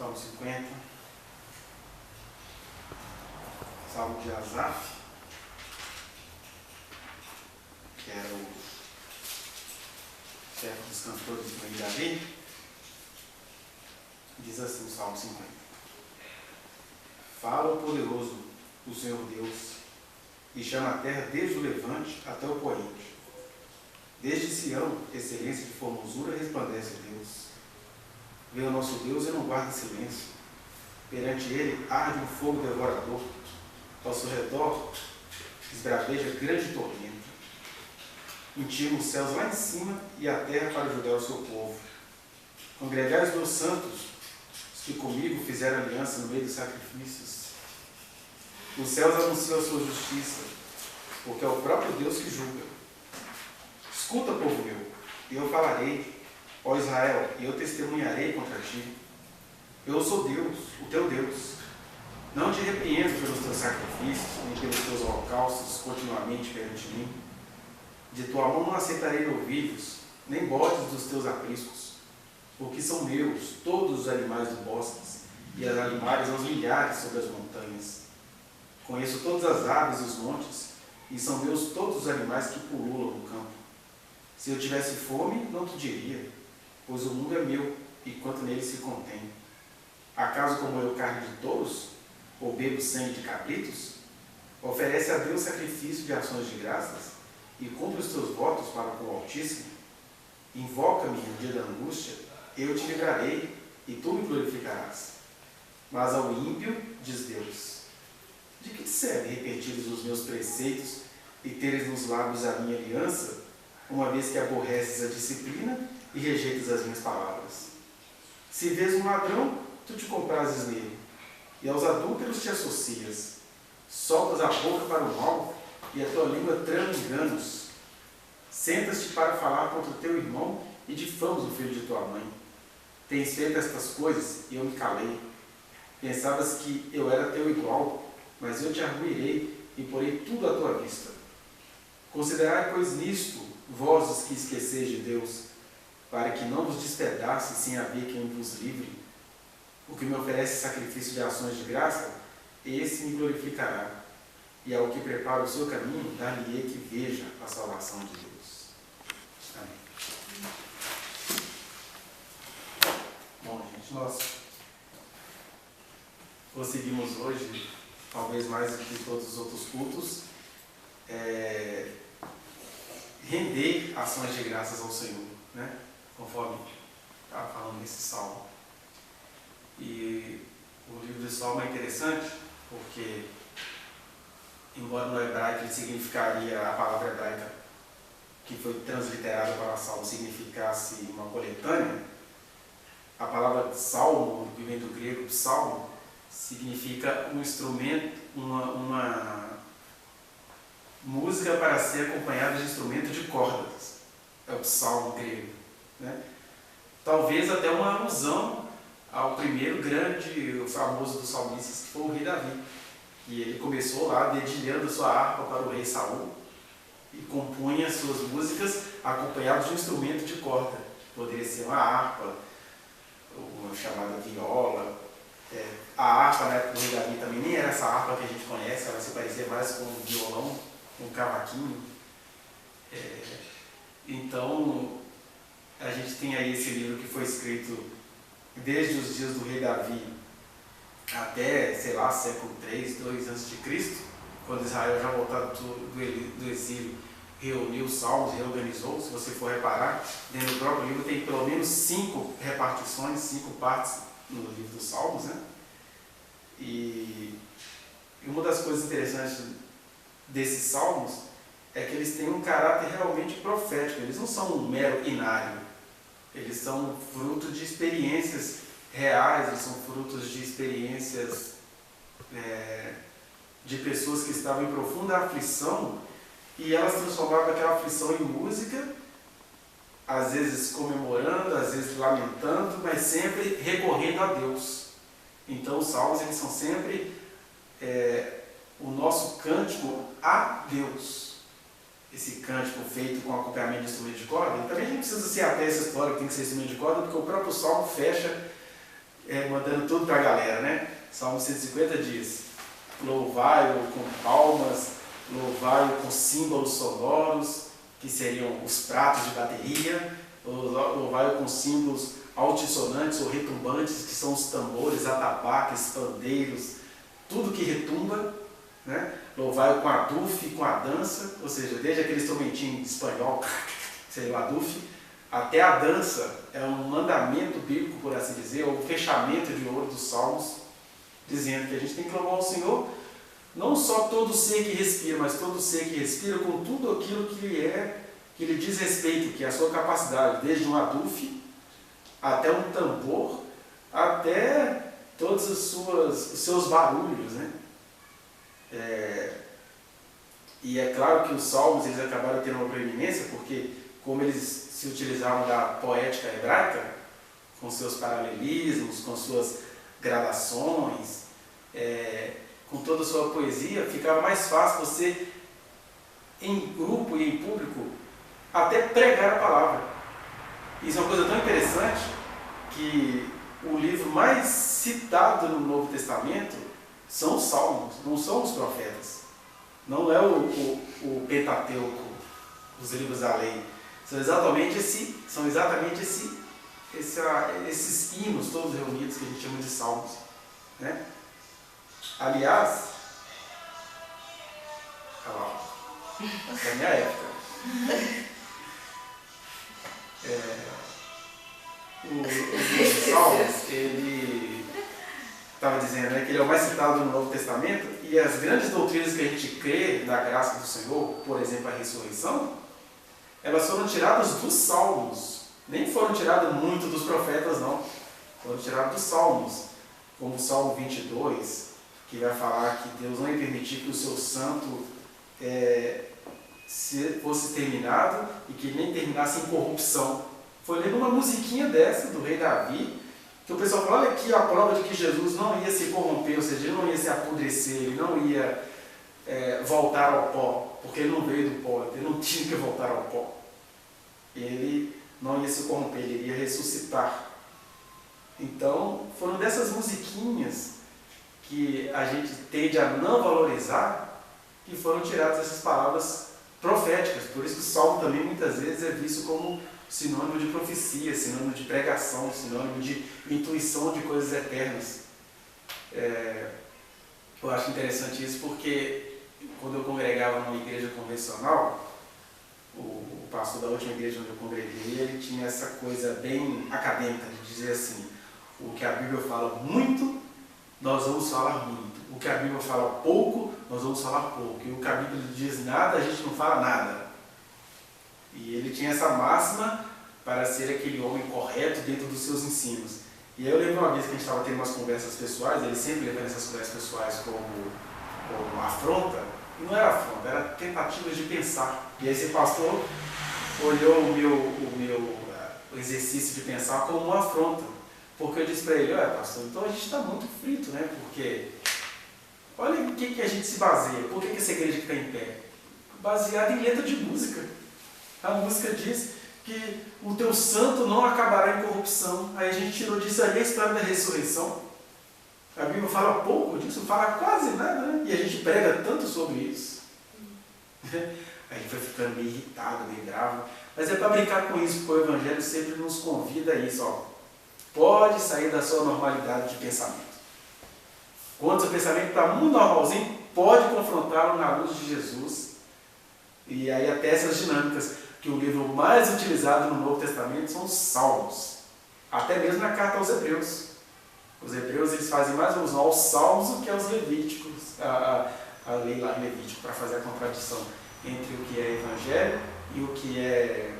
Salmo 50, Salmo de Asaf, que era o chefe dos cantores do rei Davi. Diz assim o Salmo 50: Fala o poderoso, o Senhor Deus, e chama a terra desde o levante até o poente. Desde Sião, excelência de formosura, resplandece Deus. Vê o nosso Deus e não guarda silêncio. Perante ele arde um fogo devorador. Ao seu redor esbraveja grande tormenta. Intima os céus lá em cima e a terra para julgar o seu povo. Congregai os meus santos, os que comigo fizeram aliança no meio dos sacrifícios. Os céus anunciam a sua justiça, porque é o próprio Deus que julga. Escuta, povo meu, e eu falarei, ó Israel, e eu testemunharei contra ti. Eu sou Deus, o teu Deus. Não te repreendo pelos teus sacrifícios, nem pelos teus holocaustos continuamente perante mim. De tua mão não aceitarei novilhos, nem bodes dos teus apriscos, porque são meus todos os animais dos bosques, e as animais aos milhares sobre as montanhas. Conheço todas as aves dos montes, e são meus todos os animais que pululam no campo. Se eu tivesse fome, não te diria, pois o mundo é meu, e quanto nele se contém. Acaso como eu carne de touros, ou bebo sangue de cabritos? Oferece a Deus sacrifício de ações de graças, e cumpre os teus votos para com o Altíssimo. Invoca-me no dia da angústia, eu te livrarei, e tu me glorificarás. Mas ao ímpio, diz Deus, de que te serve repetires os meus preceitos, e teres nos lábios a minha aliança, uma vez que aborreces a disciplina e rejeitas as minhas palavras? Se vês um ladrão, tu te comprases nele, e aos adúlteros te associas. Soltas a boca para o mal, e a tua língua trama enganos. Sentas-te para falar contra o teu irmão, e difamas o filho de tua mãe. Tens feito estas coisas, e eu me calei. Pensavas que eu era teu igual, mas eu te arguirei, e porei tudo à tua vista. Considerai, pois, nisto, vós os que esqueceis de Deus, para que não vos despedace sem haver quem vos livre. O que me oferece sacrifício de ações de graça, esse me glorificará. E ao que prepara o seu caminho, dar-lhe-ei que veja a salvação de Deus. Amém. Bom, gente, nós conseguimos hoje, talvez mais do que todos os outros cultos, render ações de graças ao Senhor, né? Conforme estava falando nesse salmo. E o livro de Salmo é interessante porque, embora no hebraico ele significaria, a palavra hebraica que foi transliterada para Salmo significasse uma coletânea, a palavra salmo, que vem do grego psalmo, significa um instrumento, uma música para ser acompanhada de instrumento de cordas. É o psalmo grego, né? Talvez até uma alusão ao primeiro grande, o famoso dos salmistas, que foi o rei Davi. E ele começou lá dedilhando sua harpa para o rei Saul e compunha suas músicas acompanhadas de um instrumento de corda. Poderia ser uma harpa, uma chamada viola. A harpa na época do rei Davi também nem era essa harpa que a gente conhece, ela se parecia mais com um violão, com um cavaquinho. Então, a gente tem aí esse livro que foi escrito desde os dias do rei Davi até, sei lá, século 3, 2 a.C., quando Israel já voltado do exílio, reuniu os salmos, reorganizou. Se você for reparar, dentro do próprio livro tem pelo menos 5 repartições, 5 partes no livro dos salmos, né? E uma das coisas interessantes desses salmos é que eles têm um caráter realmente profético. Eles não são um mero inário. Eles são fruto de experiências reais, eles são frutos de experiências de pessoas que estavam em profunda aflição, e elas transformavam aquela aflição em música, às vezes comemorando, às vezes lamentando, mas sempre recorrendo a Deus. Então os salmos, eles são sempre o nosso cântico a Deus. Esse cântico feito com acompanhamento de instrumento de corda. E também a gente precisa se ater a essa história que tem que ser instrumento de corda, porque o próprio salmo fecha mandando tudo para a galera, né? Salmo 150 diz: louvai-o com palmas, louvai-o com símbolos sonoros, que seriam os pratos de bateria, louvai-o com símbolos altissonantes ou retumbantes, que são os tambores, atabaques, pandeiros, tudo que retumba, né? Louvai-o com a dufe, com a dança, ou seja, desde aquele instrumentinho espanhol, seria o adufe, até a dança é um mandamento bíblico, por assim dizer, ou um fechamento de ouro dos Salmos, dizendo que a gente tem que louvar o Senhor, não só todo ser que respira, mas todo ser que respira com tudo aquilo que lhe diz respeito, que é a sua capacidade, desde um adufe até um tambor, até todos os seus barulhos, né? E é claro que os salmos eles acabaram tendo uma preeminência, porque como eles se utilizavam da poética hebraica, com seus paralelismos, com suas gradações, com toda a sua poesia, ficava mais fácil você, em grupo e em público, até pregar a palavra. Isso é uma coisa tão interessante que o livro mais citado no Novo Testamento são os Salmos, não são os profetas. Não é o Pentateuco, os livros da lei. São exatamente esses hinos todos reunidos que a gente chama de Salmos, né? Aliás, essa é a minha época. O Salmos, ele estava dizendo, né, que ele é o mais citado no Novo Testamento, e as grandes doutrinas que a gente crê na graça do Senhor, por exemplo, a ressurreição, elas foram tiradas dos Salmos. Nem foram tiradas muito dos profetas, não. Foram tiradas dos Salmos, como o Salmo 22, que vai falar que Deus não ia permitir que o seu santo fosse terminado e que nem terminasse em corrupção. Foi lendo uma musiquinha dessa, do rei Davi, que o pessoal fala, olha aqui a prova de que Jesus não ia se corromper, ou seja, ele não ia se apodrecer, ele não ia voltar ao pó, porque ele não veio do pó, ele não tinha que voltar ao pó. Ele não ia se corromper, ele iria ressuscitar. Então, foram dessas musiquinhas que a gente tende a não valorizar, que foram tiradas essas palavras proféticas. Por isso que o Salmo também muitas vezes é visto como sinônimo de profecia, sinônimo de pregação, sinônimo de intuição de coisas eternas. Eu acho interessante isso porque quando eu congregava numa igreja convencional, o pastor da última igreja onde eu congreguei, ele tinha essa coisa bem acadêmica de dizer assim, o que a Bíblia fala muito, nós vamos falar muito. O que a Bíblia fala pouco, nós vamos falar pouco. E o que a Bíblia diz nada, a gente não fala nada. E ele tinha essa máxima para ser aquele homem correto dentro dos seus ensinos. E aí eu lembro uma vez que a gente estava tendo umas conversas pessoais, ele sempre levando essas conversas pessoais como afronta, e não era afronta, era tentativas de pensar. E aí esse pastor olhou o meu exercício de pensar como uma afronta. Porque eu disse para ele, olha pastor, então a gente está muito frito, né? Porque olha o que a gente se baseia, por que essa igreja está em pé? Baseada em letra de música. A música diz que o teu santo não acabará em corrupção. Aí a gente tirou disso aí a história da ressurreição. A Bíblia fala pouco disso, fala quase nada, né? E a gente prega tanto sobre isso. A gente vai ficando meio irritado, meio bravo. Mas é para brincar com isso, porque o Evangelho sempre nos convida a isso. Ó. Pode sair da sua normalidade de pensamento. Quando o seu pensamento está muito normalzinho, pode confrontá-lo na luz de Jesus. E aí até essas dinâmicas, que o livro mais utilizado no Novo Testamento são os Salmos. Até mesmo na carta aos Hebreus. Os Hebreus eles fazem mais alusão aos Salmos do que aos Levíticos, a lei lá em Levítico, para fazer a contradição entre o que é Evangelho e o que é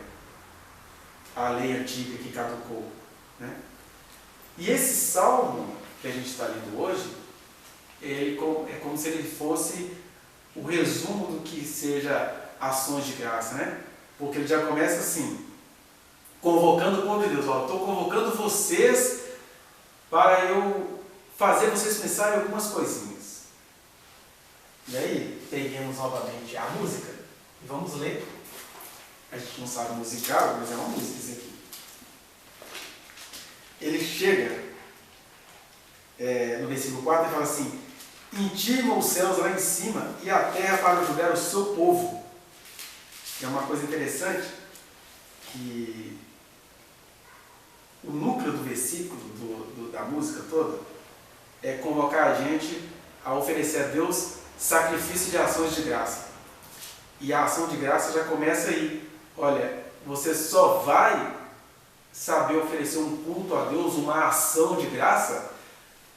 a lei antiga que caducou. Né? E esse Salmo que a gente está lendo hoje, ele é como se ele fosse o resumo do que seja ações de graça, né? Porque ele já começa assim, convocando o povo de Deus. Estou convocando vocês para eu fazer vocês pensarem em algumas coisinhas. E aí, peguemos novamente a música e vamos ler. A gente não sabe musical, mas é uma música isso aqui. Ele chega no versículo 4, ele fala assim: intima os céus lá em cima e a terra para julgar o seu povo. É uma coisa interessante que o núcleo do versículo, da música toda, é convocar a gente a oferecer a Deus sacrifício de ações de graça. E a ação de graça já começa aí. Olha, você só vai saber oferecer um culto a Deus, uma ação de graça,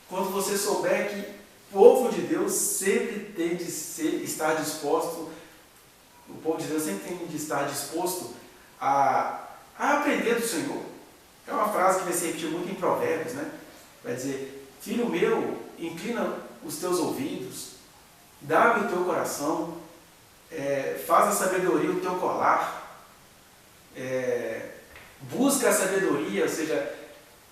quando você souber que o povo de Deus sempre tem de estar disposto, o povo de Deus sempre tem de estar disposto a aprender do Senhor. É uma frase que vai se repetir muito em Provérbios, né? Vai dizer: filho meu, inclina os teus ouvidos, dá-me o teu coração, faz a sabedoria o teu colar, busca a sabedoria, ou seja,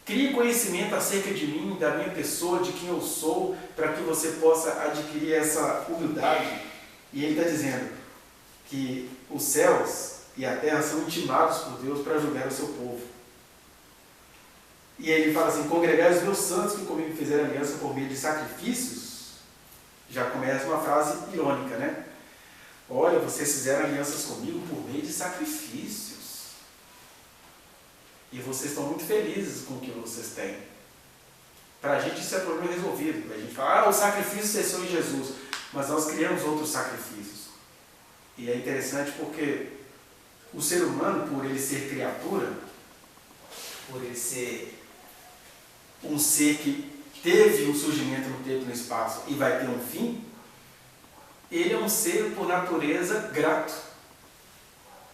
crie conhecimento acerca de mim, da minha pessoa, de quem eu sou, para que você possa adquirir essa humildade. E ele está dizendo que os céus e a terra são intimados por Deus para julgar o seu povo. E ele fala assim: congregai os meus santos que comigo fizeram aliança por meio de sacrifícios. Já começa uma frase irônica, né? Olha, vocês fizeram alianças comigo por meio de sacrifícios. E vocês estão muito felizes com o que vocês têm. Para a gente isso é problema resolvido. A gente fala: o sacrifício cessou em Jesus. Mas nós criamos outros sacrifícios. E é interessante porque o ser humano, por ele ser criatura, por ele ser um ser que teve um surgimento no tempo e no espaço e vai ter um fim, ele é um ser por natureza grato.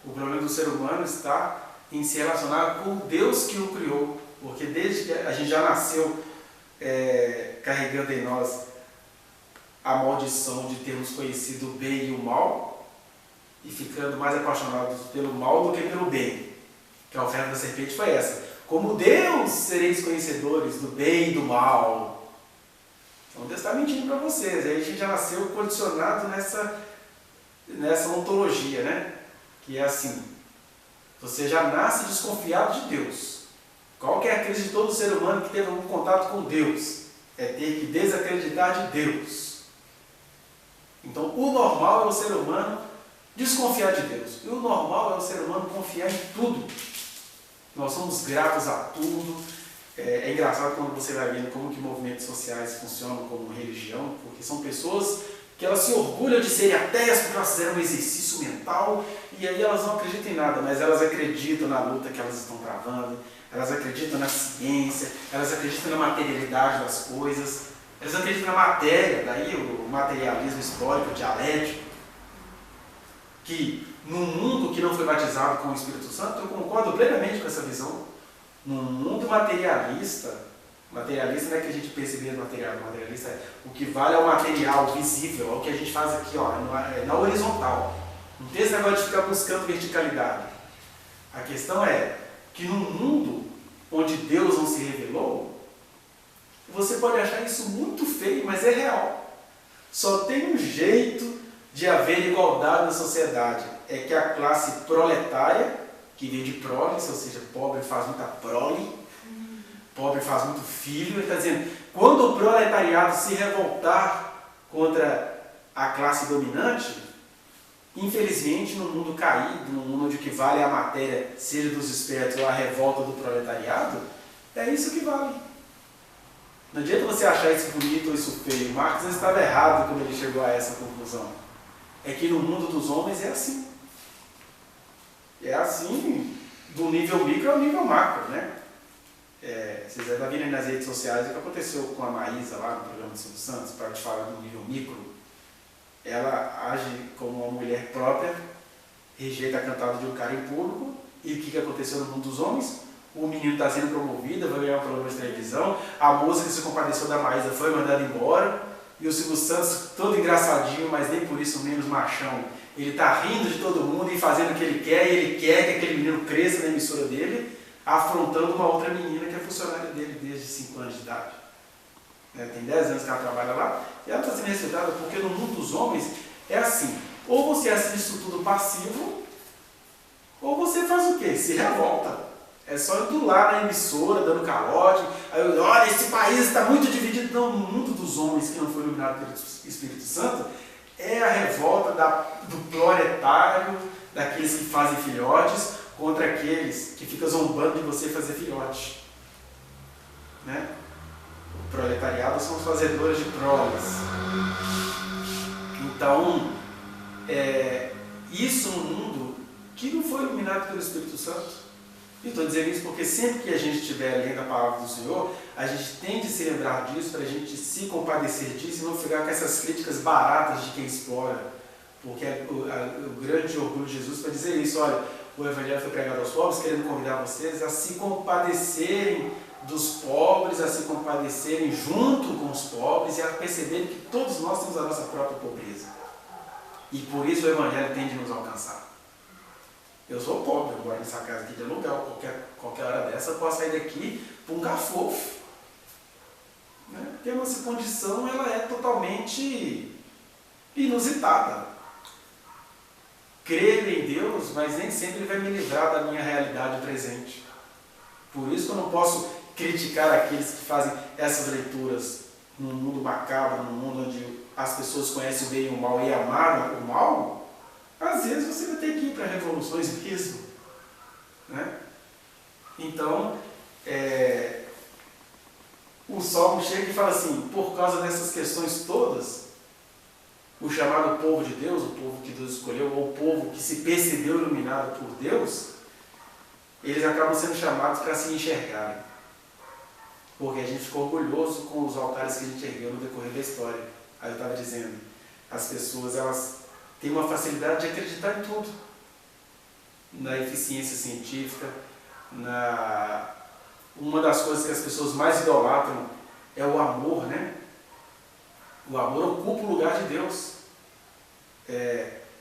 O problema do ser humano está em se relacionar com o Deus que o criou, porque desde que a gente já nasceu carregando em nós a maldição de termos conhecido o bem e o mal e ficando mais apaixonados pelo mal do que pelo bem, que a oferta da serpente foi essa: como Deus sereis conhecedores do bem e do mal. Então Deus está mentindo para vocês. Aí a gente já nasceu condicionado nessa ontologia, né? Que é assim: você já nasce desconfiado de Deus. Qual que é a crise de todo ser humano que teve algum contato com Deus? É ter que desacreditar de Deus. Então o normal é o ser humano desconfiar de Deus. E o normal é o ser humano confiar em tudo. Nós somos gratos a tudo. É engraçado quando você vai vendo como que movimentos sociais funcionam como religião, porque são pessoas que elas se orgulham de serem ateias porque elas fizeram um exercício mental e aí elas não acreditam em nada, mas elas acreditam na luta que elas estão travando, elas acreditam na ciência, elas acreditam na materialidade das coisas, elas acreditam na matéria, daí o materialismo histórico, dialético, que num mundo que não foi batizado com o Espírito Santo, eu concordo plenamente com essa visão. Num mundo materialista não é que a gente percebe materialista é o que vale é o material visível, é o que a gente faz aqui, ó, na horizontal. Não tem esse negócio de ficar buscando verticalidade. A questão é que num mundo onde Deus não se revelou, você pode achar isso muito feio, mas é real. Só tem um jeito de haver igualdade na sociedade, é que a classe proletária, que vem de proles, ou seja, pobre faz muita prole, pobre faz muito filho, ele está dizendo, quando o proletariado se revoltar contra a classe dominante, infelizmente no mundo caído, no mundo onde o que vale é a matéria, seja dos espertos ou a revolta do proletariado, é isso que vale. Não adianta você achar isso bonito ou isso feio. Marx estava errado quando ele chegou a essa conclusão. É que no mundo dos homens é assim. É assim do nível micro ao nível macro, né? Vocês devem estar vendo nas redes sociais o que aconteceu com a Maísa lá no programa de Silvio Santos, para te falar do nível micro. Ela age como uma mulher própria, rejeita a cantada de um cara em público, e o que aconteceu no mundo dos homens? O menino está sendo promovido, vai ganhar um programa de televisão, a moça que se compadeceu da Maísa foi mandada embora, e o Silvio Santos, todo engraçadinho, mas nem por isso menos machão, ele está rindo de todo mundo e fazendo o que ele quer, e ele quer que aquele menino cresça na emissora dele, afrontando uma outra menina que é funcionária dele desde 5 anos de idade. Tem 10 anos que ela trabalha lá, e ela está sendo respeitada porque no mundo dos homens é assim, ou você assiste isso tudo passivo, ou você faz o quê? Se revolta. É só indo lá na emissora, dando calote. Aí eu, olha, esse país está muito dividido. Não, no mundo dos homens que não foi iluminado pelo Espírito Santo, é a revolta do proletário, daqueles que fazem filhotes, contra aqueles que ficam zombando de você fazer filhote. Né? O proletariado são os fazedores de proles. Então, isso no mundo que não foi iluminado pelo Espírito Santo. E estou dizendo isso porque sempre que a gente estiver lendo a palavra do Senhor, a gente tem de se lembrar disso, para a gente se compadecer disso e não ficar com essas críticas baratas de quem explora. Porque o grande orgulho de Jesus foi dizer isso: olha, o Evangelho foi pregado aos pobres, querendo convidar vocês a se compadecerem dos pobres, a se compadecerem junto com os pobres e a perceberem que todos nós temos a nossa própria pobreza. E por isso o Evangelho tem de nos alcançar. Eu sou pobre, eu moro nessa casa aqui de aluguel, qualquer hora dessa eu posso sair daqui para um gafofo. Né? Porque a nossa condição ela é totalmente inusitada. Creio em Deus, mas nem sempre Ele vai me livrar da minha realidade presente. Por isso que eu não posso criticar aqueles que fazem essas leituras num mundo macabro, num mundo onde as pessoas conhecem o bem e o mal e amaram o mal. Às vezes você vai ter que ir para revoluções mesmo. Né? Então, o Salmo chega e fala assim: por causa dessas questões todas, o chamado povo de Deus, o povo que Deus escolheu, ou o povo que se percebeu iluminado por Deus, eles acabam sendo chamados para se enxergarem. Porque a gente ficou orgulhoso com os altares que a gente ergueu no decorrer da história. Aí eu estava dizendo, as pessoas elas têm uma facilidade de acreditar em tudo. Na eficiência científica, uma das coisas que as pessoas mais idolatram é o amor, né? O amor ocupa o lugar de Deus.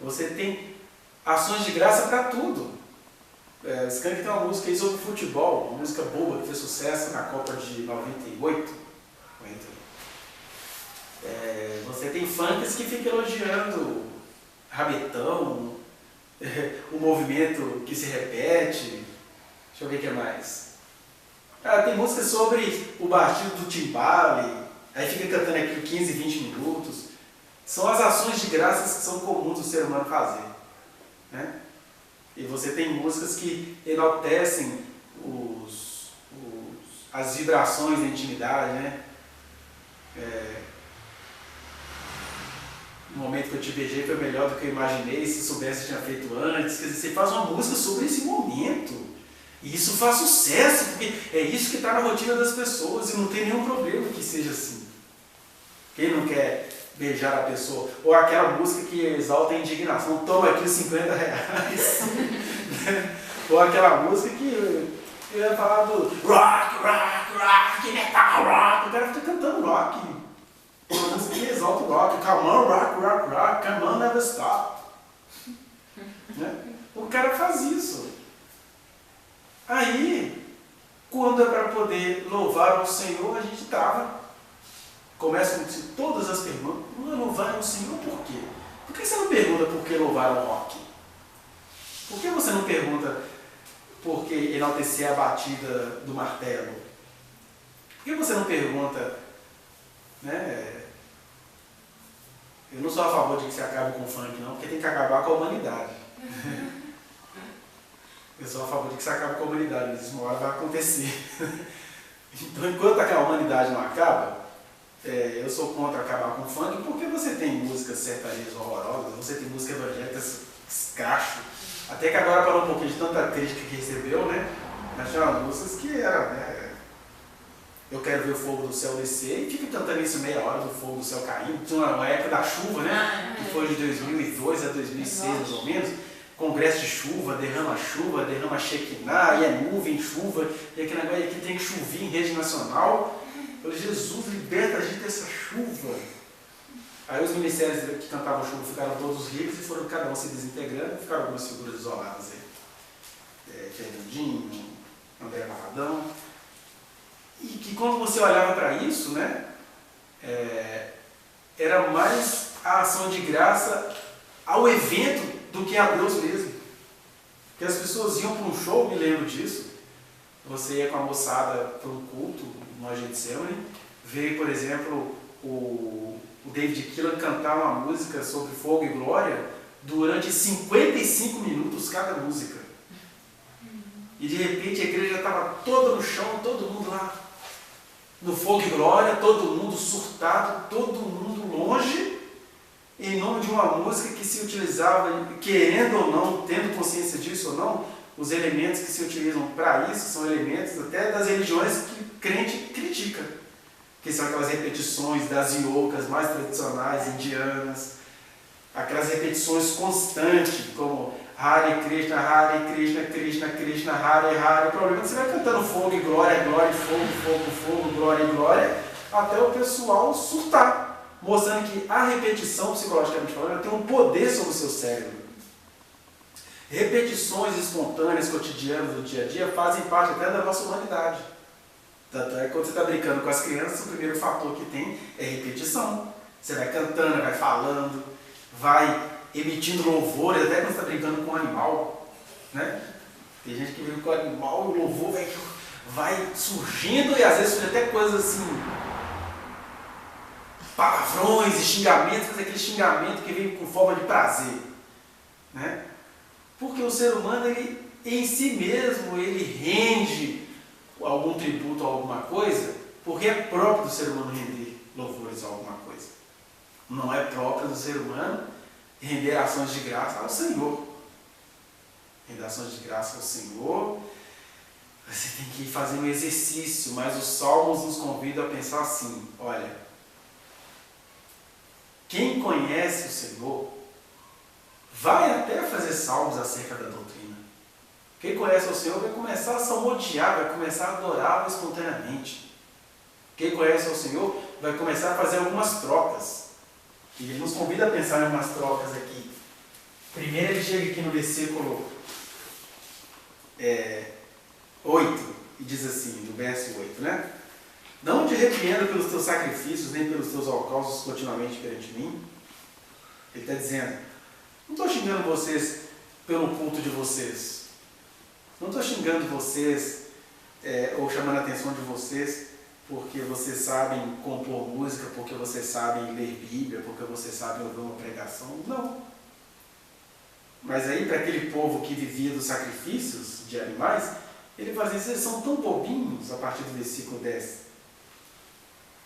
Você tem ações de graça para tudo. Skank tem uma música aí sobre futebol, uma música boa que fez sucesso na Copa de 98. Você tem funks que ficam elogiando rabetão, o movimento que se repete. Deixa eu ver o que mais. Tem música sobre o batido do timbale, aí fica cantando aquilo 15, 20 minutos. São as ações de graças que são comuns do ser humano fazer. Né? E você tem músicas que enaltecem as vibrações da intimidade, né? O momento que eu te beijei foi melhor do que eu imaginei, se soubesse eu tinha feito antes. Quer dizer, você faz uma música sobre esse momento. E isso faz sucesso, porque é isso que está na rotina das pessoas e não tem nenhum problema que seja assim. Quem não quer beijar a pessoa? Ou aquela música que exalta a indignação, toma aqui os R$50. Ou aquela música que eu ia falar do rock, metal, rock. O cara fica cantando rock. Uma música que exalta o rock. Come on, rock, come on, never stop. Né? O cara faz isso. Aí, quando é para poder louvar ao Senhor, a gente trava. Começa com todas as perguntas. Não louvar ao Senhor por quê? Por que você não pergunta por que louvar o rock? Por que você não pergunta por que enaltecer a batida do martelo? Por que você não pergunta, né? Eu não sou a favor de que se acabe com o funk, não, porque tem que acabar com a humanidade. Eu sou a favor de que se acabe com a humanidade, mas isso uma hora vai acontecer. Então, enquanto a humanidade não acaba, eu sou contra acabar com o funk, porque você tem músicas sertanejas horrorosas, você tem música evangélica escracho, até que agora parou um pouquinho de tanta crítica que recebeu, né? Mas tinha músicas que eram, né? Eu quero ver o fogo do céu descer, e fica cantando isso meia hora do fogo do céu caindo. Tinha uma época da chuva, né? Que foi de 2002 a 2006, mais ou menos. Congresso de chuva, derrama Shekinah, e é nuvem, chuva, e aquele negócio aqui tem que chover em rede nacional. Eu falei, Jesus, liberta a gente dessa chuva. Aí os ministérios que cantavam chuva ficaram todos ricos e foram cada um se desintegrando, ficaram algumas figuras isoladas aí. Fernandinho, André Barradão. E que quando você olhava para isso, né, era mais a ação de graça ao evento do que a Deus mesmo. Porque as pessoas iam para um show, me lembro disso, você ia com a moçada para um culto no Getsemane, veio, por exemplo, o David Keelan cantar uma música sobre fogo e glória durante 55 minutos cada música. E de repente a igreja estava toda no chão, todo mundo lá no fogo e glória, todo mundo surtado, todo mundo longe, em nome de uma música que se utilizava, querendo ou não, tendo consciência disso ou não, os elementos que se utilizam para isso são elementos até das religiões que o crente critica, que são aquelas repetições das iokas mais tradicionais, indianas, aquelas repetições constantes, como Hare Krishna, Krishna Krishna, Hare Hare. O problema é que você vai cantando fogo e glória, glória, fogo, fogo, fogo, glória e glória, até o pessoal surtar, mostrando que a repetição, psicologicamente falando, tem um poder sobre o seu cérebro. Repetições espontâneas, cotidianas do dia a dia, fazem parte até da nossa humanidade. Tanto é que quando você está brincando com as crianças, o primeiro fator que tem é repetição. Você vai cantando, vai falando, vai emitindo louvores, até quando você está brincando com um animal. Né? Tem gente que brinca com o animal e o louvor vai surgindo e às vezes surge até coisas assim, palavrões e xingamentos, mas aquele xingamento que vem com forma de prazer. Né? Porque o ser humano, ele, em si mesmo, ele rende algum tributo a alguma coisa, porque é próprio do ser humano render louvores a alguma coisa. Não é próprio do ser humano render ações de graça ao Senhor. Render ações de graça ao Senhor, você tem que fazer um exercício, mas os Salmos nos convidam a pensar assim, olha, quem conhece o Senhor vai até fazer salmos acerca da doutrina. Quem conhece o Senhor vai começar a salmodiar, vai começar a adorá-lo espontaneamente. Quem conhece o Senhor vai começar a fazer algumas trocas. E ele nos convida a pensar em algumas trocas aqui. Primeiro ele chega aqui no versículo 8 e diz assim, no verso 8, né? Não te repreendo pelos teus sacrifícios, nem pelos teus holocaustos continuamente perante mim. Ele está dizendo, não estou xingando vocês pelo culto de vocês. Não estou xingando vocês ou chamando a atenção de vocês porque vocês sabem compor música, porque vocês sabem ler Bíblia, porque vocês sabem ouvir uma pregação. Não. Mas aí, para aquele povo que vivia dos sacrifícios de animais, ele fazia isso, eles são tão bobinhos, a partir do versículo 10.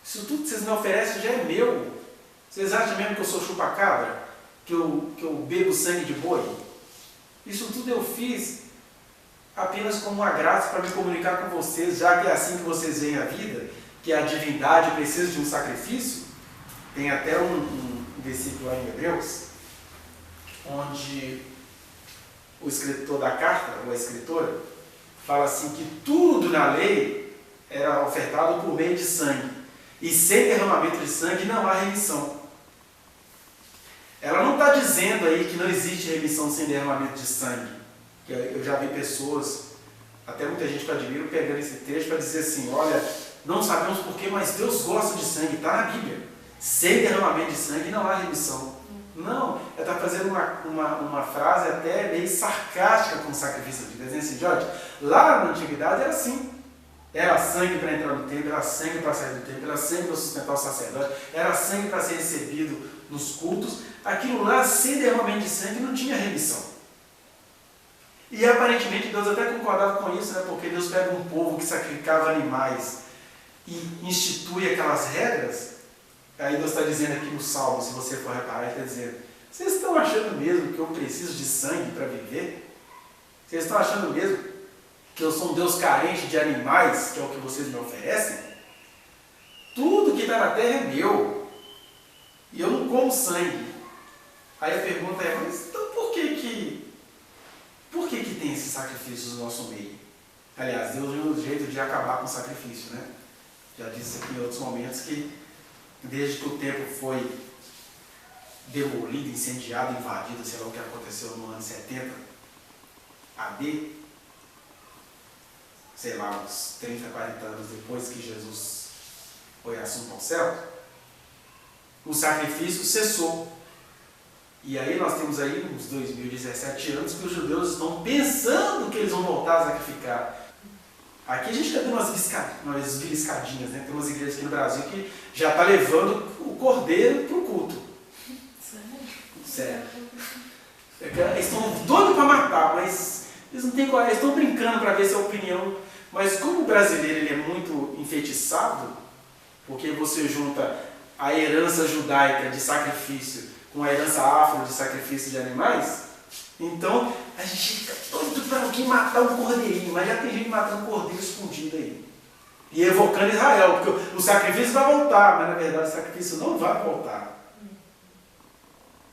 Isso tudo que vocês me oferecem já é meu. Vocês acham mesmo que eu sou chupa-cabra? Que eu bebo sangue de boi? Isso tudo eu fiz apenas como uma graça para me comunicar com vocês, já que é assim que vocês veem a vida, que a divindade precisa de um sacrifício. Tem até um versículo lá em Hebreus, onde o escritor da carta, ou a escritora, fala assim que tudo na lei era ofertado por meio de sangue, e sem derramamento de sangue não há remissão. Ela não está dizendo aí que não existe remissão sem derramamento de sangue. Eu já vi pessoas, até muita gente que eu admiro, pegando esse texto para dizer assim, olha, não sabemos porquê, mas Deus gosta de sangue, está na Bíblia. Sem derramamento de sangue não há remissão. Não, ela está fazendo uma frase até meio sarcástica com o sacrifício de Deus, dizendo assim, Jorge, lá na antiguidade era assim. Era sangue para entrar no templo, era sangue para sair do templo, era sangue para sustentar o sacerdote, era sangue para ser recebido nos cultos. Aquilo lá, sem derramamento de sangue, não tinha remissão. E aparentemente Deus até concordava com isso, né? Porque Deus pega um povo que sacrificava animais e institui aquelas regras. Aí Deus está dizendo aqui no Salmo, se você for reparar, ele está dizendo, vocês estão achando mesmo que eu preciso de sangue para viver? Vocês estão achando mesmo que eu sou um Deus carente de animais, que é o que vocês me oferecem? Tudo que está na terra é meu. E eu não como sangue. Aí a pergunta é, mas então por que tem esses sacrifícios no nosso meio? Aliás, Deus deu um jeito de acabar com o sacrifício, né? Já disse aqui em outros momentos que desde que o templo foi demolido, incendiado, invadido, sei lá o que aconteceu no ano 70 AD, sei lá, uns 30, 40 anos depois que Jesus foi assunto ao céu, o sacrifício cessou. E aí nós temos aí uns 2017 anos que os judeus estão pensando que eles vão voltar a sacrificar. Aqui a gente está dando umas beliscadinhas, né? Tem umas igrejas aqui no Brasil que já está levando o cordeiro para o culto. Sério. Eles estão doidos para matar, mas eles não têm coragem, eles estão brincando para ver se é opinião. Mas como o brasileiro ele é muito enfeitiçado, porque você junta a herança judaica de sacrifício com a herança afro de sacrifício de animais, então a gente fica doido para alguém matar um cordeirinho, mas já tem gente matando um cordeiro escondido aí. E evocando Israel, porque o sacrifício vai voltar, mas na verdade o sacrifício não vai voltar.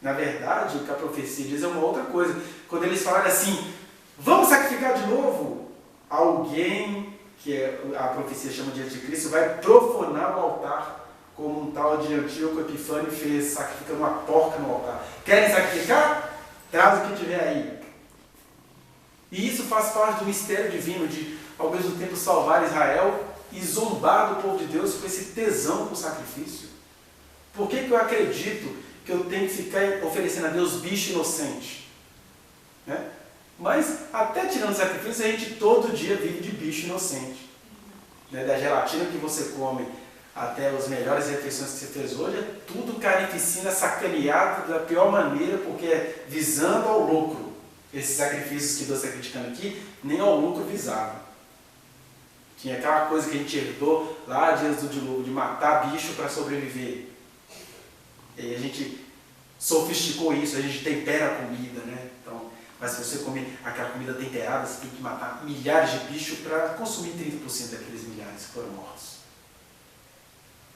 Na verdade, o que a profecia diz é uma outra coisa. Quando eles falam assim, vamos sacrificar de novo, alguém, que a profecia chama de anticristo, vai profanar o altar, como um tal de Antíoco Epifânio fez, sacrificando uma porca no altar. Querem sacrificar? Traz o que tiver aí. E isso faz parte do mistério divino de, ao mesmo tempo, salvar Israel e zombar do povo de Deus com esse tesão por sacrifício. Por que eu acredito que eu tenho que ficar oferecendo a Deus bicho inocente? Né? Mas, até tirando sacrifício, a gente todo dia vive de bicho inocente. Né? Da gelatina que você come até as melhores refeições que você fez hoje, é tudo carnificina, sacaneado da pior maneira, porque é visando ao lucro. Esses sacrifícios que Deus está criticando aqui, nem ao lucro visava. Tinha aquela coisa que a gente herdou lá dias do dilúvio, de matar bicho para sobreviver. E aí a gente sofisticou isso, a gente tempera a comida, né? Então, mas se você comer aquela comida temperada, você tem que matar milhares de bichos para consumir 30% daqueles milhares que foram mortos.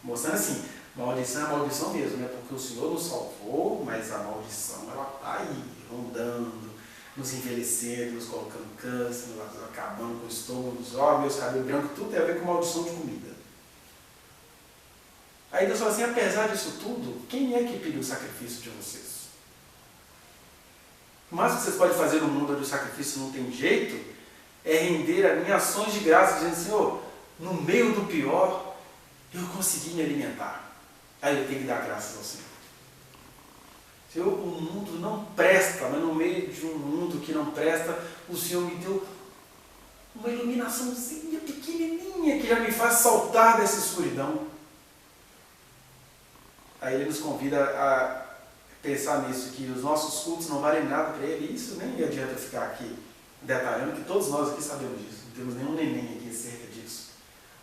Mostrando assim, maldição é maldição mesmo, né? Porque o Senhor nos salvou, mas a maldição ela está aí, rondando, nos envelhecendo, nos colocando câncer, nos acabando com os estômagos, meus cabelos brancos, tudo tem a ver com maldição de comida. Aí Deus fala assim, apesar disso tudo, quem é que pediu o sacrifício de vocês? O máximo que vocês podem fazer no mundo onde o sacrifício não tem jeito, é render a mim ações de graça, dizendo, Senhor, no meio do pior, eu consegui me alimentar. Aí eu tenho que dar graças ao Senhor. Senhor, o mundo não presta, mas no meio de um mundo que não presta, o Senhor me deu uma iluminaçãozinha pequenininha que já me faz saltar dessa escuridão. Aí ele nos convida a pensar nisso, que os nossos cultos não valem nada para ele, e isso nem adianta ficar aqui detalhando, que todos nós aqui sabemos disso, não temos nenhum neném aqui acerca disso.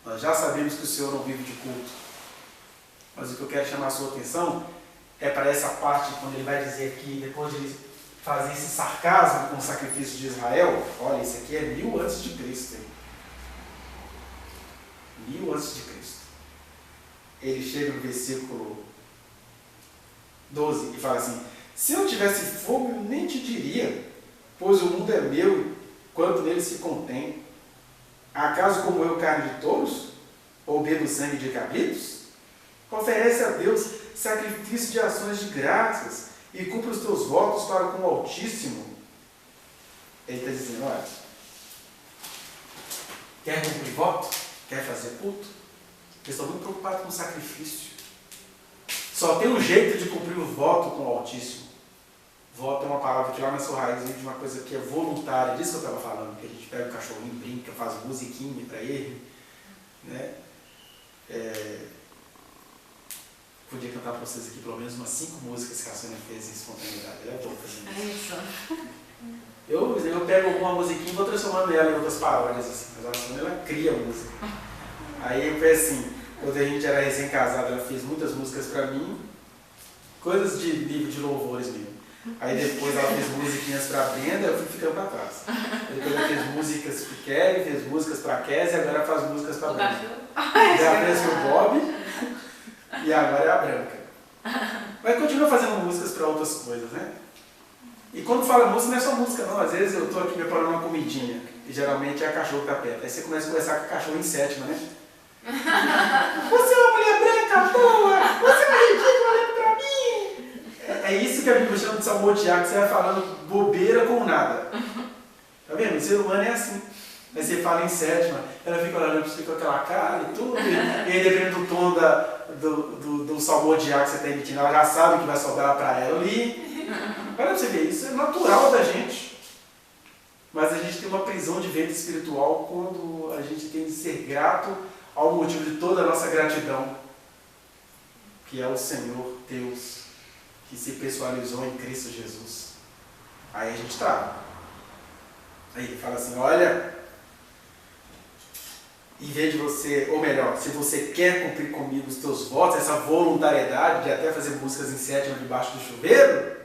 Nós já sabemos que o Senhor não vive de culto. Mas o que eu quero chamar a sua atenção é para essa parte, quando ele vai dizer que depois de ele fazer esse sarcasmo com o sacrifício de Israel, olha, isso aqui é 1000 antes de Cristo. 1000 antes de Cristo. Ele chega no versículo 12 e fala assim, se eu tivesse fogo, eu nem te diria, pois o mundo é meu, quanto nele se contém. Acaso como eu carne de touros? Ou bebo sangue de cabritos? Oferece a Deus sacrifício de ações de graças e cumpre os teus votos para com o Altíssimo. Ele está dizendo, olha, quer cumprir voto? Quer fazer culto? Eles estão muito preocupados com o sacrifício. Só tem um jeito de cumprir o voto com o Altíssimo. Voto é uma palavra que lá na sua raiz vem de uma coisa que é voluntária, disso que eu estava falando, que a gente pega o cachorrinho, brinca, faz musiquinha para ele. Né? Podia cantar para vocês aqui pelo menos umas 5 músicas que a Sônia fez em espontaneidade. Ela é boa fazendo isso. Eu pego alguma musiquinha e vou transformando ela em outras paródias, assim, mas a Sônia ela cria música. Aí eu falei assim, quando a gente era recém-casado, ela fez muitas músicas para mim, coisas de livro de louvores mesmo. Aí depois ela fez musiquinhas para a Brenda, eu fui ficando para trás. Depois ela fez músicas para o Kelly, fez músicas para a Kézia, agora ela faz músicas para a Brenda. Já fez para o Bob e agora é a Branca. Mas continua fazendo músicas para outras coisas, né? E quando fala música, não é só música não. Às vezes eu estou aqui preparando uma comidinha, e geralmente é a cachorro que está perto. Aí você começa a conversar com a cachorro em sétima, né? Você é uma mulher branca boa! Você é uma ridícula, olhando pra mim! É isso que a Bíblia chama de salmodiar, que você vai falando bobeira com nada. Tá vendo? O ser humano é assim. Aí você fala em sétima, ela fica olhando para você com aquela cara e tudo, e aí dependendo do tom do salmodiar que você está emitindo, ela já sabe que vai sobrar para ela ali. Para você ver, isso é natural da gente. mas a gente tem uma prisão de ventre espiritual quando a gente tem de ser grato ao motivo de toda a nossa gratidão, que é o Senhor Deus, que se pessoalizou em Cristo Jesus. Aí a gente trava. Aí ele fala assim, olha, em vez de você, ou melhor, se você quer cumprir comigo os teus votos, essa voluntariedade de até fazer músicas em sétima debaixo do chuveiro,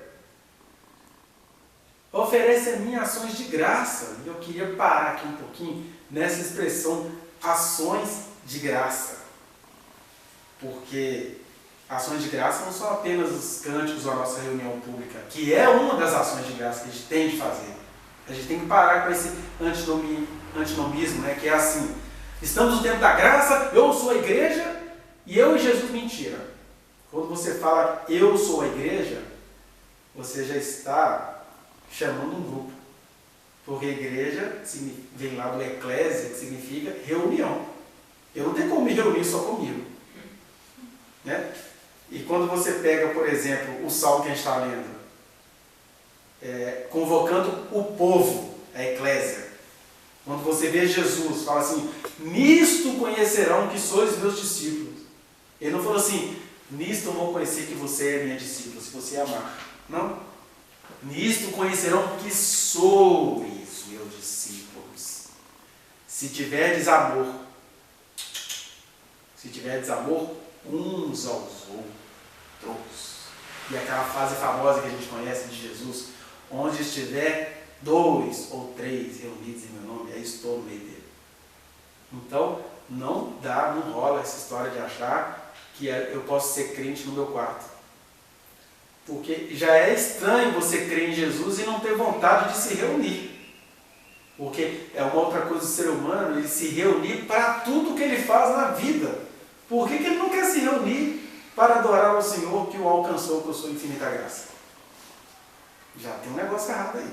oferece a mim ações de graça. E eu queria parar aqui um pouquinho nessa expressão ações de graça. Porque ações de graça não são apenas os cânticos da nossa reunião pública, que é uma das ações de graça que a gente tem de fazer. A gente tem que parar com esse antinomismo, né? Que é assim, estamos no tempo da graça, eu sou a igreja e eu e Jesus mentira. Quando você fala eu sou a igreja, você já está chamando um grupo. Porque igreja vem lá do eclésia, que significa reunião. Eu não tenho como me reunir só comigo. Né? E quando você pega, por exemplo, o salmo que a gente está lendo, convocando o povo, a eclésia. Quando você vê Jesus, fala assim, nisto conhecerão que sois meus discípulos. Ele não falou assim, nisto eu vou conhecer que você é minha discípula, se você amar. Não. Nisto conhecerão que sois meus discípulos. Se tiverdes amor. Se tiverdes amor uns aos outros. E aquela frase famosa que a gente conhece de Jesus, onde estiver 2 ou 3 reunidos em meu nome, aí estou no meio dele. Então, não rola essa história de achar que eu posso ser crente no meu quarto. Porque já é estranho você crer em Jesus e não ter vontade de se reunir. Porque é uma outra coisa do ser humano, ele se reunir para tudo que ele faz na vida. Por que ele não quer se reunir para adorar ao Senhor que o alcançou com a sua infinita graça? Já tem um negócio errado aí.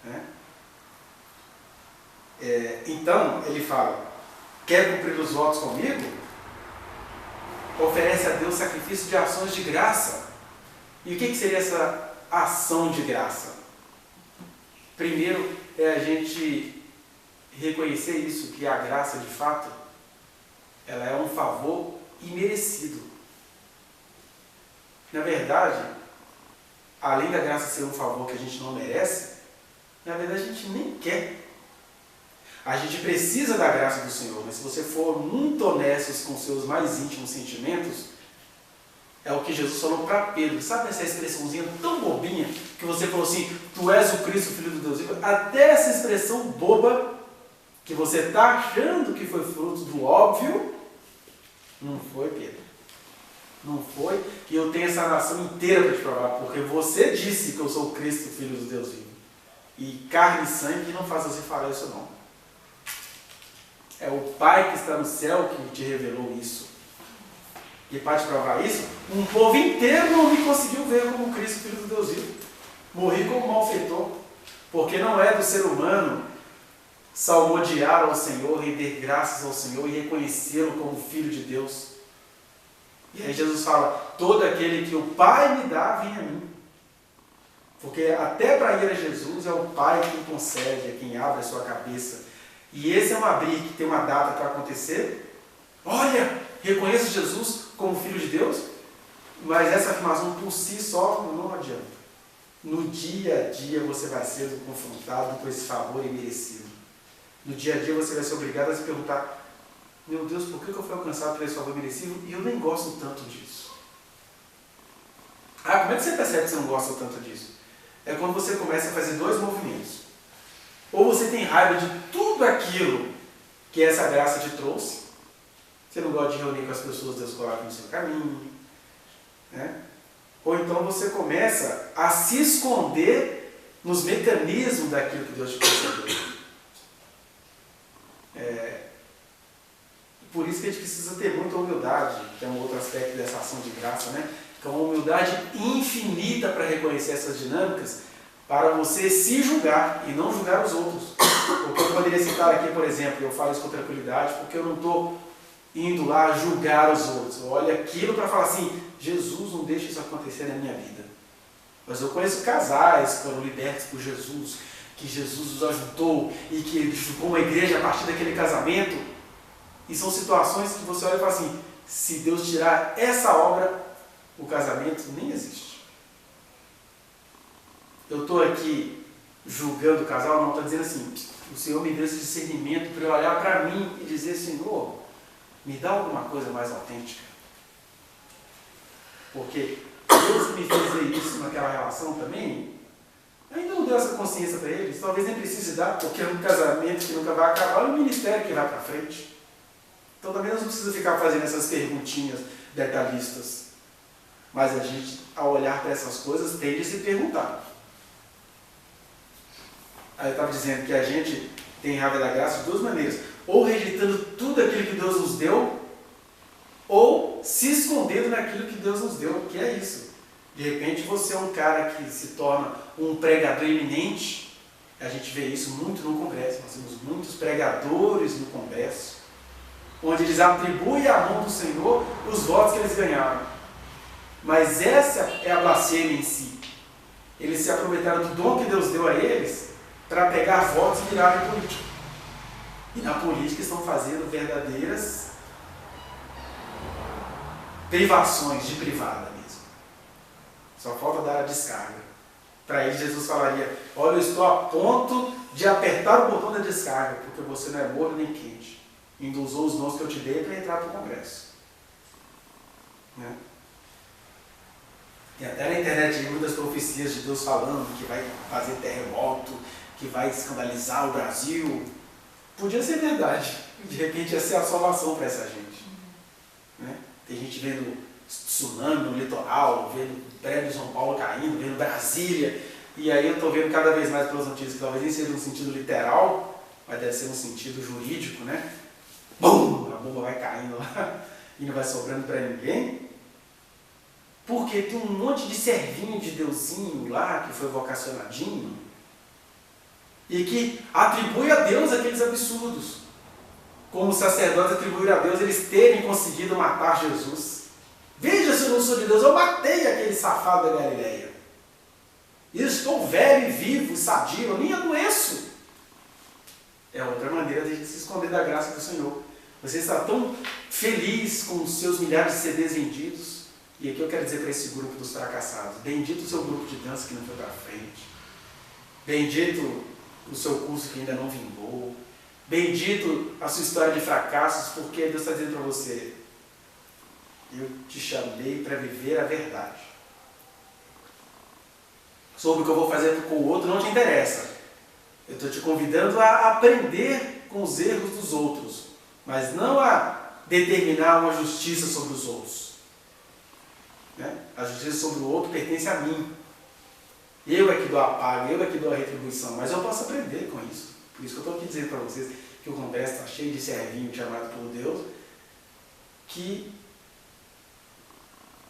Né? Então, ele fala, quer cumprir os votos comigo? Oferece a Deus sacrifício de ações de graça. E o que seria essa ação de graça? Primeiro, é a gente reconhecer isso, que a graça, de fato, ela é um favor imerecido. Na verdade, além da graça ser um favor que a gente não merece, na verdade a gente nem quer. A gente precisa da graça do Senhor, mas se você for muito honesto com seus mais íntimos sentimentos, é o que Jesus falou para Pedro. Sabe essa expressãozinha tão bobinha que você falou assim, tu és o Cristo, Filho do Deus vivo? Até essa expressão boba que você está achando que foi fruto do óbvio, não foi, Pedro. Não foi, e eu tenho essa nação inteira para te provar, porque você disse que eu sou o Cristo, Filho do Deus vivo. E carne e sangue não faz você falar isso não. É o Pai que está no céu que te revelou isso. E para te provar isso, um povo inteiro não me conseguiu ver como Cristo, Filho do Deus vivo. Morri como malfeitor, porque não é do ser humano salmodiar ao Senhor, render graças ao Senhor e reconhecê-lo como Filho de Deus. E aí Jesus fala, todo aquele que o Pai me dá, vem a mim. Porque até para ir a Jesus é o Pai quem concede, é quem abre a sua cabeça. E esse é um abrir que tem uma data para acontecer. Olha, reconheço Jesus como Filho de Deus, mas essa afirmação por si só não adianta. No dia a dia você vai ser confrontado com esse favor imerecido. No dia a dia você vai ser obrigado a se perguntar, meu Deus, por que eu fui alcançado por esse favor merecido e eu nem gosto tanto disso? Como é que você percebe que você não gosta tanto disso? É quando você começa a fazer dois movimentos. Ou você tem raiva de tudo aquilo que essa graça te trouxe. Você não gosta de reunir com as pessoas, Deus coloca no seu caminho. Né? Ou então você começa a se esconder nos mecanismos daquilo que Deus te concedeu. Por isso que a gente precisa ter muita humildade, que é um outro aspecto dessa ação de graça, né? Que é uma humildade infinita para reconhecer essas dinâmicas, para você se julgar e não julgar os outros. Porque eu poderia citar aqui, por exemplo, eu falo isso com tranquilidade, porque eu não estou indo lá julgar os outros. Eu olho aquilo para falar assim, Jesus, não deixa isso acontecer na minha vida. Mas eu conheço casais que foram libertos por Jesus, que Jesus os ajudou e que ele ficou uma igreja a partir daquele casamento. E são situações que você olha e fala assim, se Deus tirar essa obra, o casamento nem existe. Eu estou aqui julgando o casal, não estou dizendo assim, o Senhor me deu esse discernimento para eu olhar para mim e dizer, Senhor, me dá alguma coisa mais autêntica. Porque Deus me fez ver isso naquela relação também, ainda não deu essa consciência para eles, talvez nem precise dar, porque é um casamento que nunca vai acabar, é um ministério que vai para frente. Então também não precisa ficar fazendo essas perguntinhas detalhistas. Mas a gente, ao olhar para essas coisas, tende a se perguntar. Aí eu estava dizendo que a gente tem raiva da graça de duas maneiras. Ou rejeitando tudo aquilo que Deus nos deu, ou se escondendo naquilo que Deus nos deu, que é isso. De repente você é um cara que se torna um pregador eminente. A gente vê isso muito no Congresso. Nós temos muitos pregadores no Congresso, onde eles atribuem à mão do Senhor os votos que eles ganharam. Mas essa é a blasfêmia em si. Eles se aproveitaram do dom que Deus deu a eles para pegar votos e virarem política. E na política estão fazendo verdadeiras privações de privada mesmo. Só falta dar a descarga. Para eles Jesus falaria, olha, eu estou a ponto de apertar o botão da descarga, porque você não é morno nem quente. Ainda usou os dons que eu te dei para entrar para o Congresso. Né? Tem até na internet muitas profecias de Deus falando que vai fazer terremoto, que vai escandalizar o Brasil. Podia ser verdade. De repente ia ser a salvação para essa gente. Né? Tem gente vendo tsunami no litoral, vendo prédio de São Paulo caindo, vendo Brasília. E aí eu estou vendo cada vez mais pelas notícias que talvez nem seja no sentido literal, mas deve ser no sentido jurídico, né? Bum! A bomba vai caindo lá e não vai sobrando para ninguém. Porque tem um monte de servinho de Deusinho lá que foi vocacionadinho e que atribui a Deus aqueles absurdos. Como os sacerdotes atribuíram a Deus eles terem conseguido matar Jesus. Veja se eu não sou de Deus, eu matei aquele safado da Galileia. Eu estou velho e vivo e sadio, eu nem adoeço. É outra maneira de a gente se esconder da graça do Senhor. Você está tão feliz com os seus milhares de CDs vendidos. E aqui eu quero dizer para esse grupo dos fracassados, bendito o seu grupo de dança que não foi para frente. Bendito o seu curso que ainda não vingou. Bendito a sua história de fracassos, porque Deus está dizendo para você, eu te chamei para viver a verdade. Sobre o que eu vou fazer com o outro não te interessa. Eu estou te convidando a aprender com os erros dos outros, mas não a determinar uma justiça sobre os outros. Né? A justiça sobre o outro pertence a mim. Eu é que dou a paga, eu é que dou a retribuição, mas eu posso aprender com isso. Por isso que eu estou aqui dizendo para vocês que o Congresso está cheio de servinho chamado por Deus, que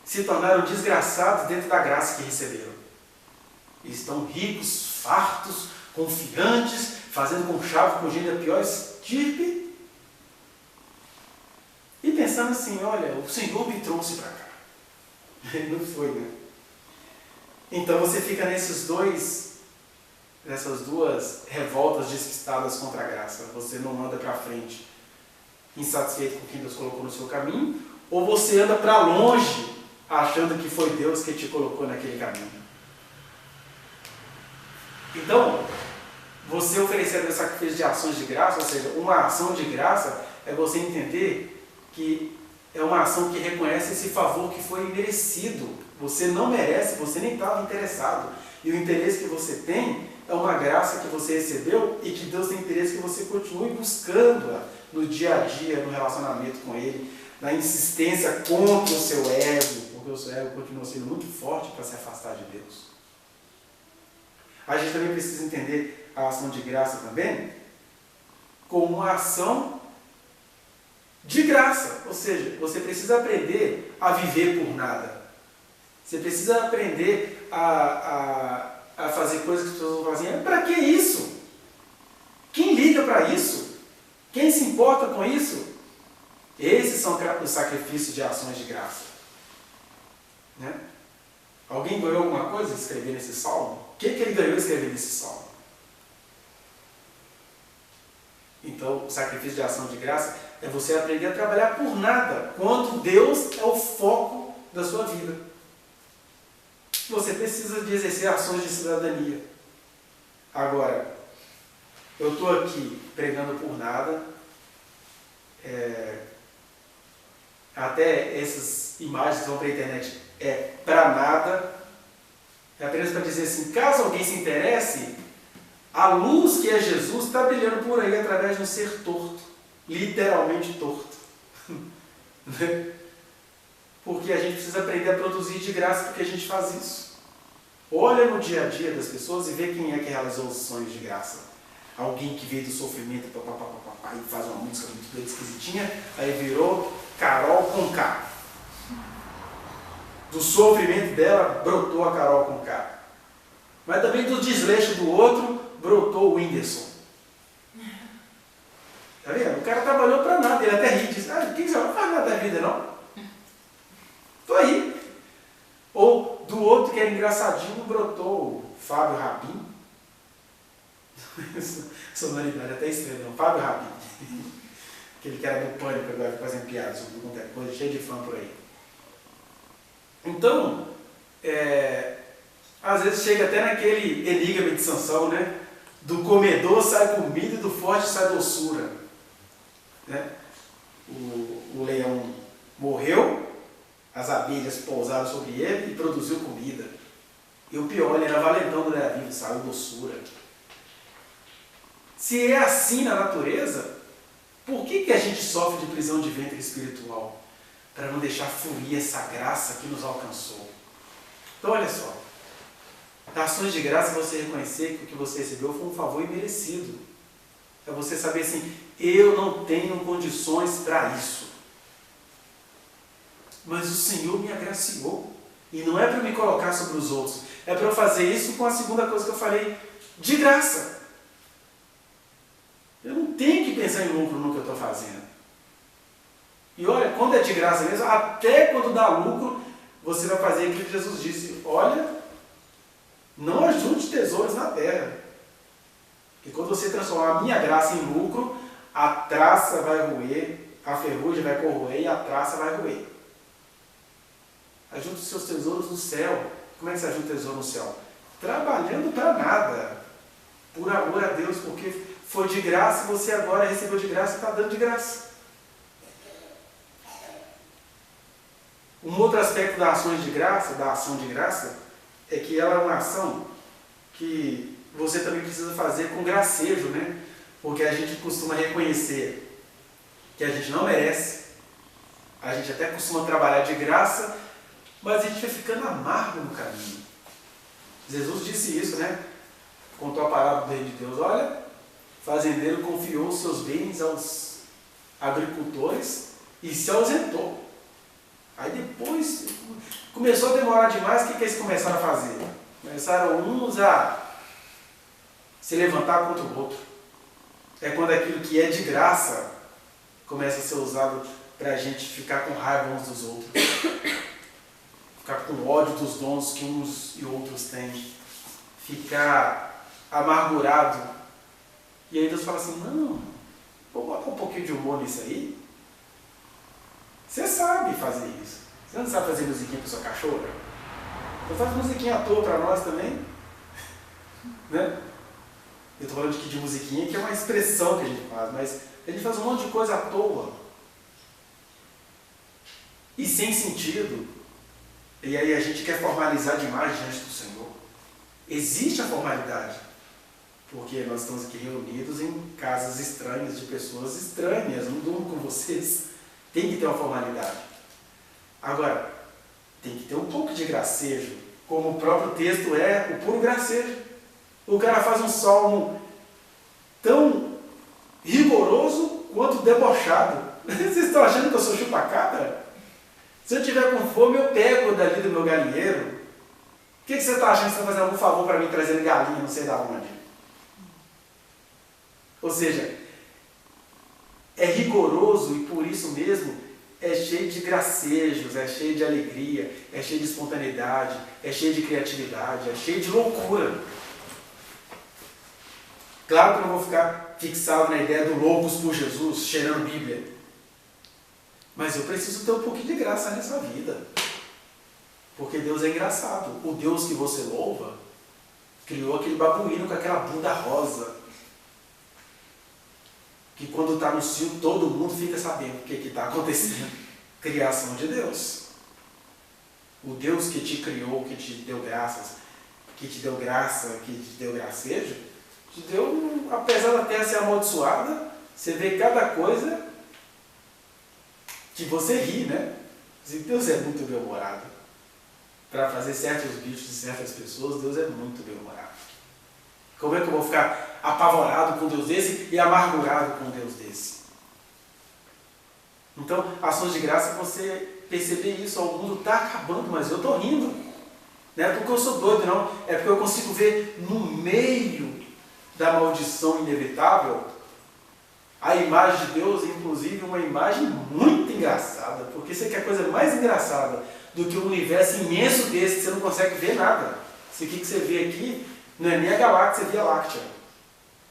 se tornaram desgraçados dentro da graça que receberam. Eles estão ricos, fartos, confiantes, fazendo com chave com gente da pior estirpe e pensando assim, olha, o Senhor me trouxe para cá. Não foi, né? Então você fica nessas duas revoltas despistadas contra a graça. Você não anda para frente insatisfeito com quem Deus colocou no seu caminho, ou você anda para longe achando que foi Deus que te colocou naquele caminho. Então, você oferecendo esse sacrifício de ações de graça, ou seja, uma ação de graça, é você entender que é uma ação que reconhece esse favor que foi merecido. Você não merece, você nem estava interessado. E o interesse que você tem é uma graça que você recebeu e que Deus tem interesse que você continue buscando-a no dia a dia, no relacionamento com Ele, na insistência contra o seu ego, porque o seu ego continua sendo muito forte para se afastar de Deus. A gente também precisa entender a ação de graça também como uma ação de graça, ou seja, você precisa aprender a viver por nada. Você precisa aprender a fazer coisas que as pessoas vão fazer. Para que isso? Quem liga para isso? Quem se importa com isso? Esses são os sacrifícios de ações de graça. Né? Alguém ganhou alguma coisa escrevendo esse salmo? O que ele ganhou escrevendo esse salmo? Então, o sacrifício de ação de graça é você aprender a trabalhar por nada, quando Deus é o foco da sua vida. Você precisa de exercer ações de cidadania. Agora, eu estou aqui pregando por nada, até essas imagens que vão para a internet para nada, é apenas para dizer assim, caso alguém se interesse, a luz que é Jesus está brilhando por aí através de um ser torto, literalmente torto. Porque a gente precisa aprender a produzir de graça porque a gente faz isso. Olha no dia a dia das pessoas e vê quem é que realizou os sonhos de graça. Alguém que veio do sofrimento e faz uma música muito bem esquisitinha, aí virou Carol com K. Do sofrimento dela brotou a Carol com K. Mas também do desleixo do outro brotou o Whindersson. Tá vendo? O cara trabalhou para nada, ele até ri, diz, o que você vai fazer nada da vida, não? Tô aí. Ou do outro que era engraçadinho, brotou o Fábio Rabin. Sonoridade até estranha, não? Fábio Rabin. Aquele que era do Pânico, agora fazendo piadas sobre qualquer coisa, cheio de fã por aí. Então, às vezes chega até naquele enigma de Sansão, né? Do comedor sai comida e do forte sai doçura. Né? O leão morreu, as abelhas pousaram sobre ele e produziu comida. E o pior, ele era valentão do Levi, saiu doçura. Se é assim na natureza, por que a gente sofre de prisão de ventre espiritual? Para não deixar fluir essa graça que nos alcançou. Então olha só, ações de graça é você reconhecer que o que você recebeu foi um favor imerecido. É você saber assim, eu não tenho condições para isso. Mas o Senhor me agraciou. E não é para me colocar sobre os outros. É para eu fazer isso com a segunda coisa que eu falei, de graça. Eu não tenho que pensar em lucro no que eu estou fazendo. E olha, quando é de graça mesmo, até quando dá lucro, você vai fazer aquilo que Jesus disse. Olha, não ajunte tesouros na terra. Porque quando você transformar a minha graça em lucro, a traça vai roer, a ferrugem vai corroer e a traça vai roer. Ajunte os seus tesouros no céu. Como é que você ajuda o tesouro no céu? Trabalhando para nada. Por amor a Deus, porque foi de graça, você agora recebeu de graça e está dando de graça. Um outro aspecto da ação de graça, é que ela é uma ação que você também precisa fazer com gracejo, né? Porque a gente costuma reconhecer que a gente não merece, a gente até costuma trabalhar de graça, mas a gente vai ficando amargo no caminho. Jesus disse isso, né? Contou a parábola do reino de Deus. Olha, o fazendeiro confiou os seus bens aos agricultores e se ausentou. Aí depois começou a demorar demais, o que eles começaram a fazer? Começaram uns a se levantar contra o outro. É quando aquilo que é de graça começa a ser usado para a gente ficar com raiva uns dos outros. Ficar com ódio dos dons que uns e outros têm. Ficar amargurado. E aí Deus fala assim, não, vou botar um pouquinho de humor nisso aí. Você sabe fazer isso. Você não sabe fazer musiquinha para sua cachorra? Então faz musiquinha à toa para nós também. Né? Eu estou falando aqui de musiquinha, que é uma expressão que a gente faz, mas a gente faz um monte de coisa à toa. E sem sentido. E aí a gente quer formalizar demais diante do Senhor. Existe a formalidade. Porque nós estamos aqui reunidos em casas estranhas, de pessoas estranhas, não durmo com vocês. Tem que ter uma formalidade. Agora, tem que ter um pouco de gracejo, como o próprio texto é o puro gracejo. O cara faz um salmo tão rigoroso quanto debochado. Vocês estão achando que eu sou chupa-cabra? Se eu tiver com fome, eu pego dali do meu galinheiro. O que você está achando que você está fazendo algum favor para mim trazendo galinha, não sei da onde? Ou seja, é rigoroso e por isso mesmo é cheio de gracejos, é cheio de alegria, é cheio de espontaneidade, é cheio de criatividade, é cheio de loucura. Claro que eu não vou ficar fixado na ideia do loucos por Jesus, cheirando Bíblia. Mas eu preciso ter um pouquinho de graça nessa vida. Porque Deus é engraçado. O Deus que você louva criou aquele babuíno com aquela bunda rosa. Que quando está no cio, todo mundo fica sabendo o que está acontecendo. Criação de Deus. O Deus que te criou, que te deu graças, que te deu graça, que te deu gracejo, te deu, apesar da terra ser amaldiçoada, você vê cada coisa que você ri, né? Deus é muito bem-humorado. Para fazer certos bichos e certas pessoas, Deus é muito bem-humorado. Como é que eu vou ficar apavorado com Deus desse e amargurado com Deus desse? Então, ações de graça, você perceber isso, o mundo está acabando, mas eu estou rindo. Não é porque eu sou doido, não. É porque eu consigo ver no meio da maldição inevitável a imagem de Deus, inclusive uma imagem muito engraçada, porque isso aqui é a coisa mais engraçada do que um universo imenso desse, que você não consegue ver nada. Isso aqui que você vê aqui não é nem a galáxia, é a Via Láctea.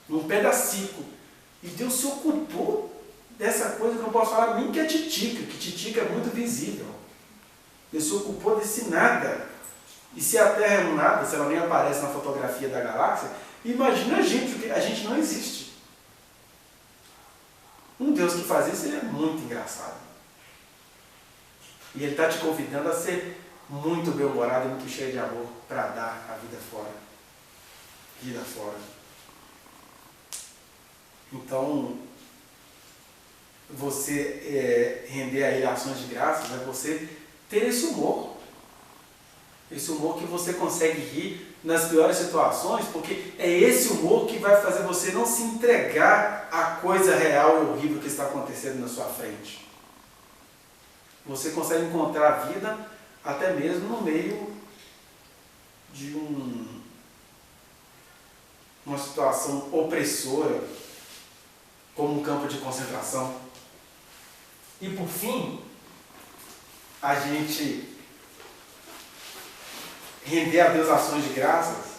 Um pedacico. E Deus se ocupou dessa coisa que eu não posso falar nem que é titica, que titica é muito visível. Deus se ocupou desse nada. E se a Terra é um nada, se ela nem aparece na fotografia da galáxia, imagina a gente não existe. Um Deus que faz isso, ele é muito engraçado. E ele está te convidando a ser muito bem-humorado e muito cheio de amor para dar a vida fora. Vida fora. Então, você render a ele ações de graças é você ter esse humor. Esse humor que você consegue rir nas piores situações, porque é esse humor que vai fazer você não se entregar à coisa real e horrível que está acontecendo na sua frente. Você consegue encontrar a vida até mesmo no meio de uma situação opressora, como um campo de concentração. E por fim, a gente render a Deus ações de graças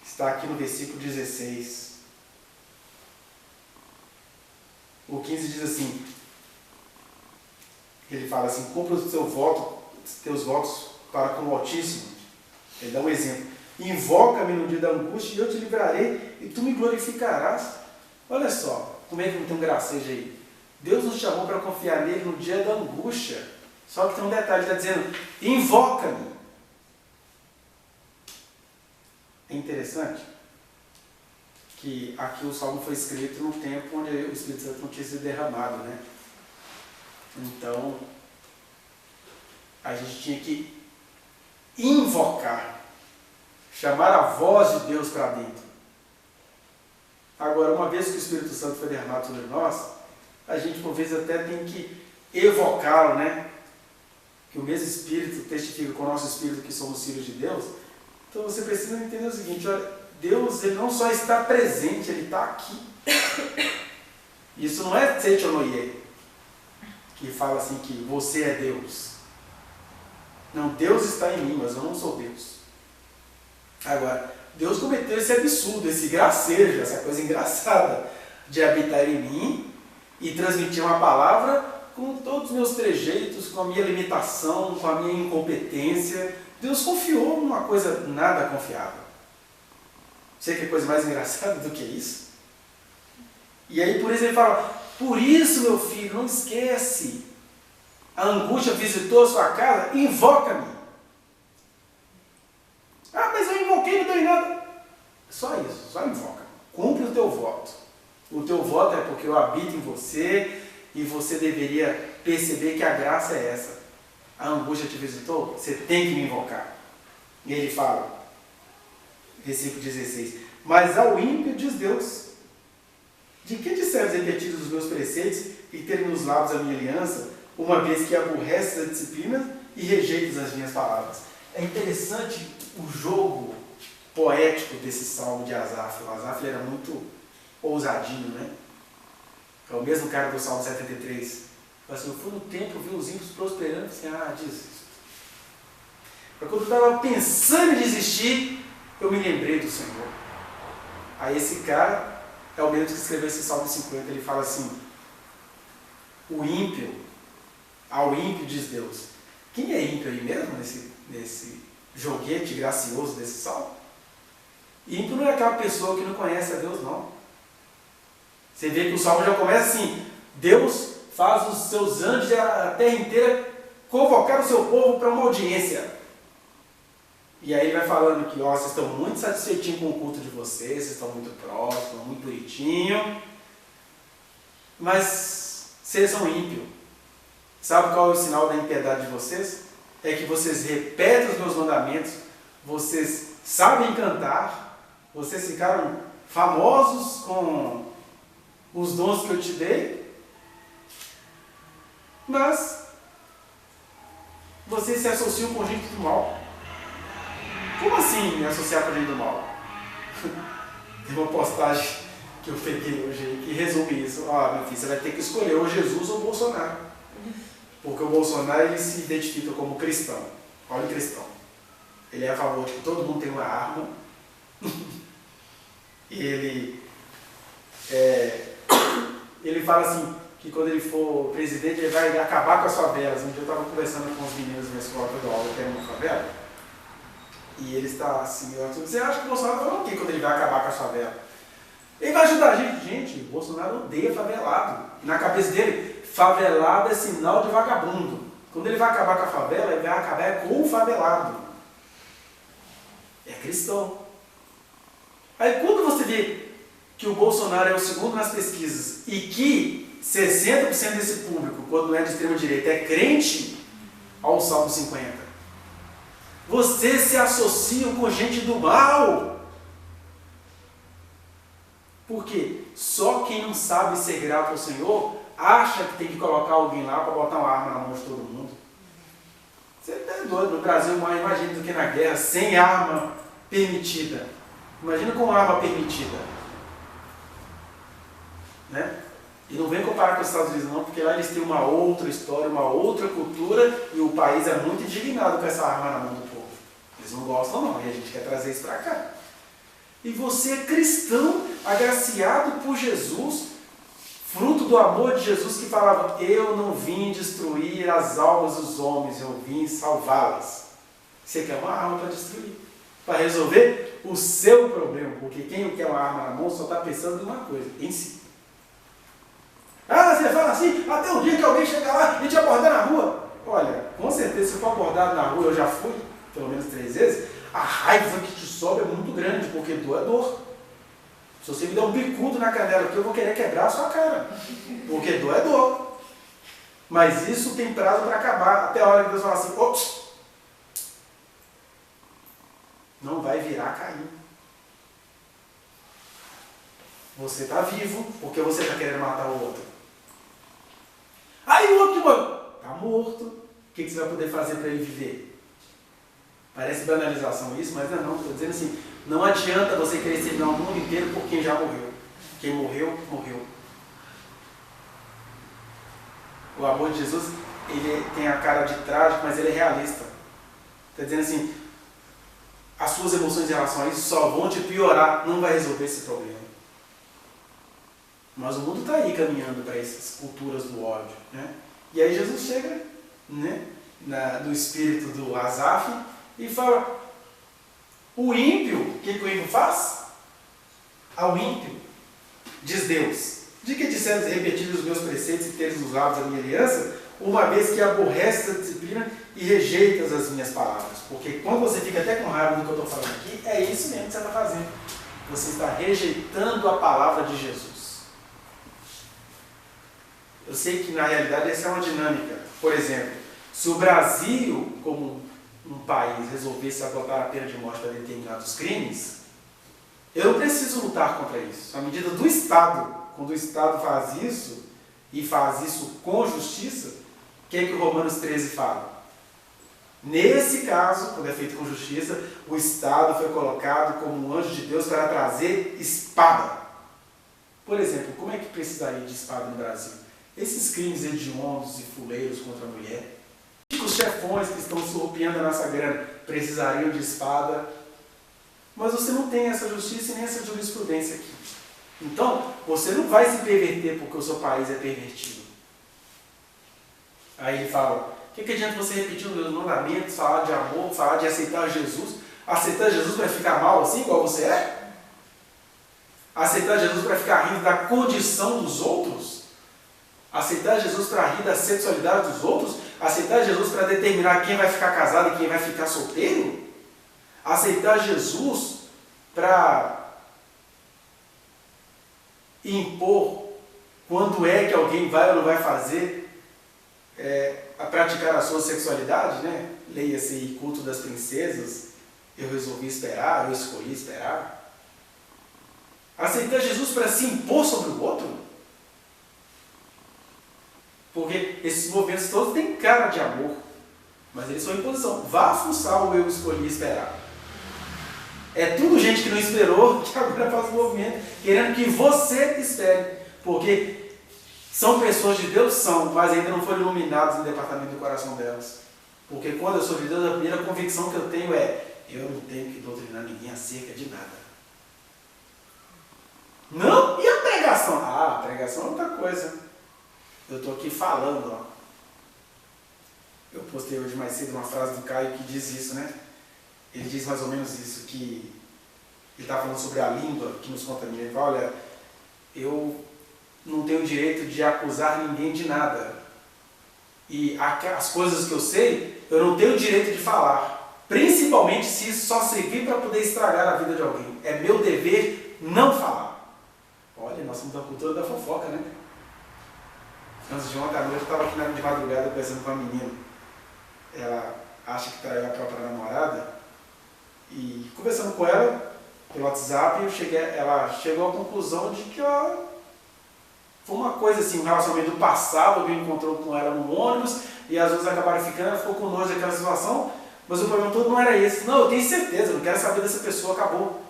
está aqui no versículo 16. O 15 diz assim, ele fala assim, cumpra os teus votos para com o Altíssimo. Ele dá um exemplo. Invoca-me no dia da angústia e eu te livrarei e tu me glorificarás. Olha só, como é que não tem um gracejo aí? Deus nos chamou para confiar nele no dia da angústia. Só que tem um detalhe, ele está dizendo, invoca-me. É interessante que aqui o Salmo foi escrito num tempo onde o Espírito Santo não tinha sido derramado, né? Então, a gente tinha que invocar, chamar a voz de Deus para dentro. Agora, uma vez que o Espírito Santo foi derramado sobre nós, a gente por vezes até tem que evocá-lo, né? Que o mesmo Espírito testifica com o nosso Espírito que somos filhos de Deus. Então você precisa entender o seguinte, olha, Deus ele não só está presente, ele está aqui. Isso não é Tsechonoye, que fala assim que você é Deus. Não, Deus está em mim, mas eu não sou Deus. Agora, Deus cometeu esse absurdo, esse gracejo, essa coisa engraçada de habitar em mim e transmitir uma palavra com todos os meus trejeitos, com a minha limitação, com a minha incompetência. Deus confiou numa coisa nada confiável. Você quer coisa mais engraçada do que isso? E aí por isso ele fala, por isso meu filho, não esquece, a angústia visitou a sua casa, invoca-me. Ah, mas eu invoquei, não deu em nada. Só isso, só invoca. Cumpre o teu voto. O teu voto é porque eu habito em você e você deveria perceber que a graça é essa. A angústia te visitou, você tem que me invocar. E ele fala, versículo 16, mas ao ímpio diz Deus, de que te serves repetidos os meus preceitos e ter nos lábios a minha aliança, uma vez que aborreces as disciplinas e rejeitas as minhas palavras. É interessante o jogo poético desse salmo de Asaf. O Asaf era muito ousadinho, né? É o mesmo cara do Salmo 73. Assim, eu fui no templo, vi os ímpios prosperando, e assim, desisto. Mas quando eu estava pensando em desistir, eu me lembrei do Senhor. Aí esse cara, é o mesmo que escreveu esse Salmo 50. Ele fala assim: o ímpio, ao ímpio diz Deus. Quem é ímpio aí mesmo, nesse joguete gracioso desse salmo? Ímpio não é aquela pessoa que não conhece a Deus, não. Você vê que o salmo já começa assim: Deus faz os seus anjos e a terra inteira convocar o seu povo para uma audiência. E aí ele vai falando que, ó, vocês estão muito satisfeitinhos com o culto de vocês estão muito próximos, muito bonitinho, mas vocês são ímpios. Sabe qual é o sinal da impiedade de vocês? É que vocês repetem os meus mandamentos, vocês sabem cantar, vocês ficaram famosos com os dons que eu te dei, mas vocês se associam com gente do mal. Como assim me associar com gente do mal? Tem uma postagem que eu peguei hoje aí que resume isso. Ah, meu filho, você vai ter que escolher ou Jesus ou o Bolsonaro. Porque o Bolsonaro, ele se identifica como cristão. Olha o cristão. Ele é a favor de que todo mundo tem uma arma. E ele fala assim, que quando ele for presidente, ele vai acabar com as favelas. Um dia eu estava conversando com os meninos na escola que eu dou aula, que é uma favela. E ele está assim, você acha que o Bolsonaro vai o quê quando ele vai acabar com a favela? Ele vai ajudar a gente. Gente, o Bolsonaro odeia favelado. Na cabeça dele, favelado é sinal de vagabundo. Quando ele vai acabar com a favela, ele vai acabar com o favelado. É cristão. Aí quando você vê que o Bolsonaro é o segundo nas pesquisas e que 60% desse público, quando é de extrema direita, é crente, ao Salmo 50. Vocês se associam com gente do mal. Por quê? Só quem não sabe ser grato ao Senhor acha que tem que colocar alguém lá para botar uma arma na mão de todo mundo. Você está doido. No Brasil, mais imagina do que na guerra, sem arma permitida. Imagina com arma permitida. Né? E não vem comparar com os Estados Unidos não, porque lá eles têm uma outra história, uma outra cultura, e o país é muito indignado com essa arma na mão do povo. Eles não gostam não, e a gente quer trazer isso para cá. E você é cristão, agraciado por Jesus, fruto do amor de Jesus, que falava: eu não vim destruir as almas dos homens, eu vim salvá-las. Você quer uma arma para destruir, para resolver o seu problema, porque quem quer uma arma na mão só está pensando em uma coisa, em si. Ah, você fala assim, até o dia que alguém chegar lá e te abordar na rua. Olha, com certeza, se for abordado na rua, eu já fui, pelo menos 3 vezes, a raiva que te sobe é muito grande, porque dor é dor. Se você me der um bicudo na canela aqui, eu vou querer quebrar a sua cara, porque dor é dor. Mas isso tem prazo para acabar, até a hora que Deus fala assim: ops, não vai virar Caim. Você está vivo, porque você está querendo matar o outro. Aí o outro está morto. O que você vai poder fazer para ele viver? Parece banalização isso, mas não. Estou dizendo assim, não adianta você querer servir o mundo inteiro por quem já morreu. Quem morreu, morreu. O amor de Jesus, ele tem a cara de trágico, mas ele é realista. Está dizendo assim, as suas emoções em relação a isso só vão te piorar, não vai resolver esse problema. Mas o mundo está aí caminhando para essas culturas do ódio. Né? E aí Jesus chega, né, no espírito do Asaf e fala: o ímpio, o que o ímpio faz? Ao ímpio, diz Deus: de que disseres repetir os meus preceitos e teres nos lábios a minha aliança, uma vez que aborreces a disciplina e rejeitas as minhas palavras. Porque quando você fica até com raiva do que eu estou falando aqui, é isso mesmo que você está fazendo. Você está rejeitando a palavra de Jesus. Eu sei que na realidade essa é uma dinâmica. Por exemplo, se o Brasil, como um país, resolvesse adotar a pena de morte para determinados crimes, eu não preciso lutar contra isso. A medida do Estado, quando o Estado faz isso, e faz isso com justiça, o que o Romanos 13 fala? Nesse caso, quando é feito com justiça, o Estado foi colocado como um anjo de Deus para trazer espada. Por exemplo, como é que precisaria de espada no Brasil? Esses crimes hediondos e fuleiros contra a mulher, os chefões que estão surrupiando a nossa grana, precisariam de espada. Mas você não tem essa justiça e nem essa jurisprudência aqui. Então, você não vai se perverter porque o seu país é pervertido. Aí ele fala, o que adianta você repetir os meus mandamentos, falar de amor, falar de aceitar Jesus? Aceitar Jesus para ficar mal assim, igual você é? Aceitar Jesus para ficar rindo da condição dos outros? Aceitar Jesus para rir da sexualidade dos outros? Aceitar Jesus para determinar quem vai ficar casado e quem vai ficar solteiro? Aceitar Jesus para impor quando é que alguém vai ou não vai fazer a praticar a sua sexualidade, né? Leia-se aí Culto das Princesas, eu resolvi esperar, eu escolhi esperar. Aceitar Jesus para se impor sobre o outro? Porque esses movimentos todos têm cara de amor, mas eles são imposição. Vá fuçar o eu escolhi esperar. É tudo gente que não esperou, que agora faz o movimento, querendo que você espere. Porque são pessoas de Deus, são, mas ainda não foram iluminadas no departamento do coração delas. Porque quando eu sou de Deus, a primeira convicção que eu tenho é, eu não tenho que doutrinar ninguém acerca de nada. Não? E a pregação? Ah, a pregação é outra coisa. Eu estou aqui falando, ó. Eu postei hoje mais cedo uma frase do Caio que diz isso, né? Ele diz mais ou menos isso, que ele está falando sobre a língua que nos contamina. Ele fala, olha, eu não tenho direito de acusar ninguém de nada. E as coisas que eu sei, eu não tenho direito de falar. Principalmente se isso só servir para poder estragar a vida de alguém. É meu dever não falar. Olha, nós somos da cultura da fofoca, né? Antes de ontem à noite, eu estava aqui de madrugada conversando com uma menina. Ela acha que traiu a própria namorada. E conversando com ela pelo WhatsApp, ela chegou à conclusão de que foi uma coisa assim, um relacionamento do passado, alguém encontrou com ela no ônibus e as duas acabaram ficando, ela ficou com nojo daquela situação, mas o problema todo não era esse. Não, eu tenho certeza, eu não quero saber dessa pessoa, acabou.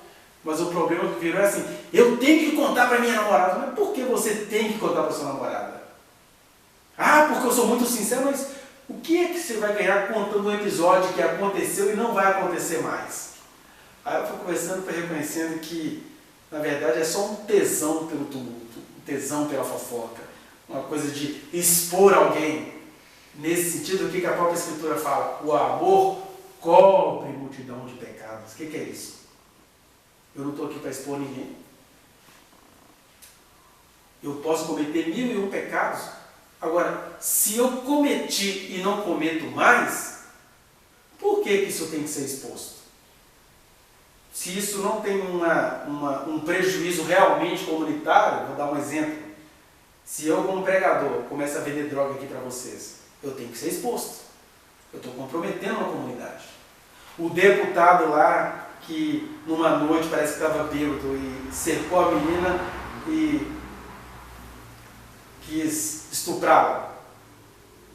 Mas o problema que virou é assim, eu tenho que contar para minha namorada. Mas por que você tem que contar para sua namorada? Ah, porque eu sou muito sincero, mas o que é que você vai ganhar contando um episódio que aconteceu e não vai acontecer mais? Aí eu fui conversando, fui reconhecendo que, na verdade, é só um tesão pelo tumulto, um tesão pela fofoca, uma coisa de expor alguém. Nesse sentido, o que a própria Escritura fala? O amor cobre multidão de pecados. O que é isso? Eu não estou aqui para expor ninguém. Eu posso cometer 1001 pecados. Agora, se eu cometi e não cometo mais, por que isso tem que ser exposto? Se isso não tem um prejuízo realmente comunitário, vou dar um exemplo. Se eu, como pregador, começo a vender droga aqui para vocês, eu tenho que ser exposto. Eu estou comprometendo a comunidade. O deputado lá, que numa noite parece que estava bêbado e cercou a menina e quis estuprá-la.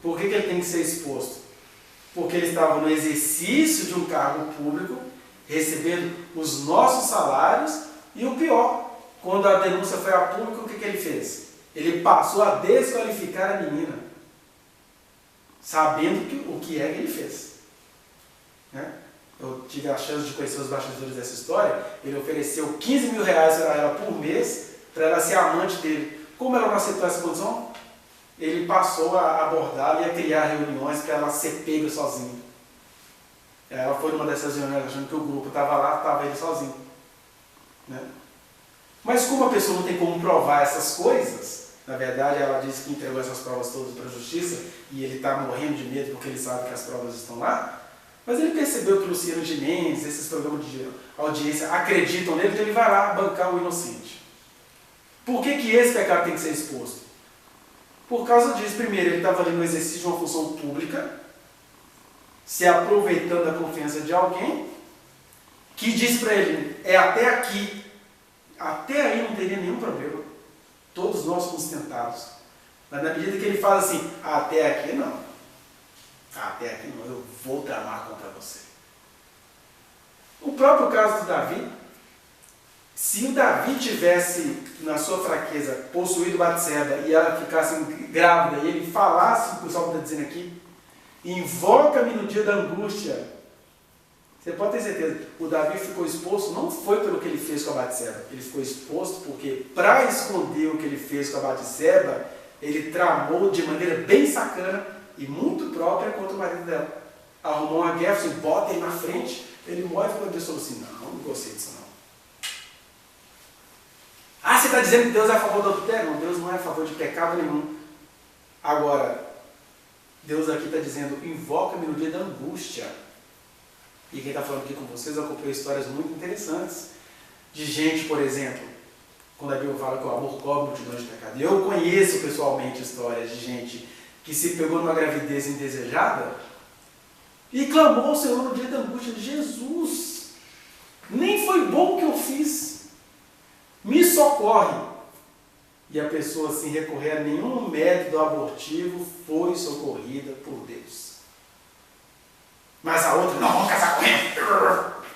Por que ele tem que ser exposto? Porque ele estava no exercício de um cargo público, recebendo os nossos salários, e o pior, quando a denúncia foi a público, o que ele fez? Ele passou a desqualificar a menina, sabendo o que é que ele fez. Né? Eu tive a chance de conhecer os bastidores dessa história. Ele ofereceu 15 mil reais para ela por mês, para ela ser amante dele. Como ela não aceitou essa condição, ele passou a abordá-la e a criar reuniões para ela ser pega sozinha. Ela foi numa dessas reuniões achando que o grupo estava lá, estava ele sozinho. Né? Mas como a pessoa não tem como provar essas coisas, na verdade ela disse que entregou essas provas todas para a justiça e ele está morrendo de medo porque ele sabe que as provas estão lá, mas ele percebeu que Luciano Gimenez, esses programas de audiência acreditam nele, então ele vai lá bancar o inocente. Por que esse pecado tem que ser exposto? Por causa disso, primeiro, ele estava ali no exercício de uma função pública, se aproveitando da confiança de alguém, que diz para ele, é até aqui, até aí não teria nenhum problema. Todos nós somos tentados. Mas na medida que ele fala assim, até aqui não. Até aqui não, eu vou tramar contra você. O próprio caso do Davi, se o Davi tivesse, na sua fraqueza, possuído Batseba e ela ficasse grávida e ele falasse o que o Salmo está dizendo aqui, invoca-me no dia da angústia, Você pode ter certeza, o Davi ficou exposto, não foi pelo que ele fez com a Batseba, ele ficou exposto porque, para esconder o que ele fez com a Batseba, ele tramou de maneira bem sacana e muito própria contra o marido dela. Arrumou uma guerra, assim, bota ele na frente, ele morre e Deus falou assim, não gostei disso não. Ah, você está dizendo que Deus é a favor do adultério? Não, Deus não é a favor de pecado nenhum. Agora, Deus aqui está dizendo, invoca-me no dia da angústia. E quem está falando aqui com vocês acompanhou histórias muito interessantes. De gente, por exemplo, quando a Bíblia fala que o amor cobre multidões de pecado. Eu conheço pessoalmente histórias de gente que se pegou numa gravidez indesejada e clamou ao Senhor no dia da angústia de Jesus. Nem foi bom o que eu fiz. Me socorre. E a pessoa, sem recorrer a nenhum método abortivo, foi socorrida por Deus. Mas a outra, não, vamos casar com ele.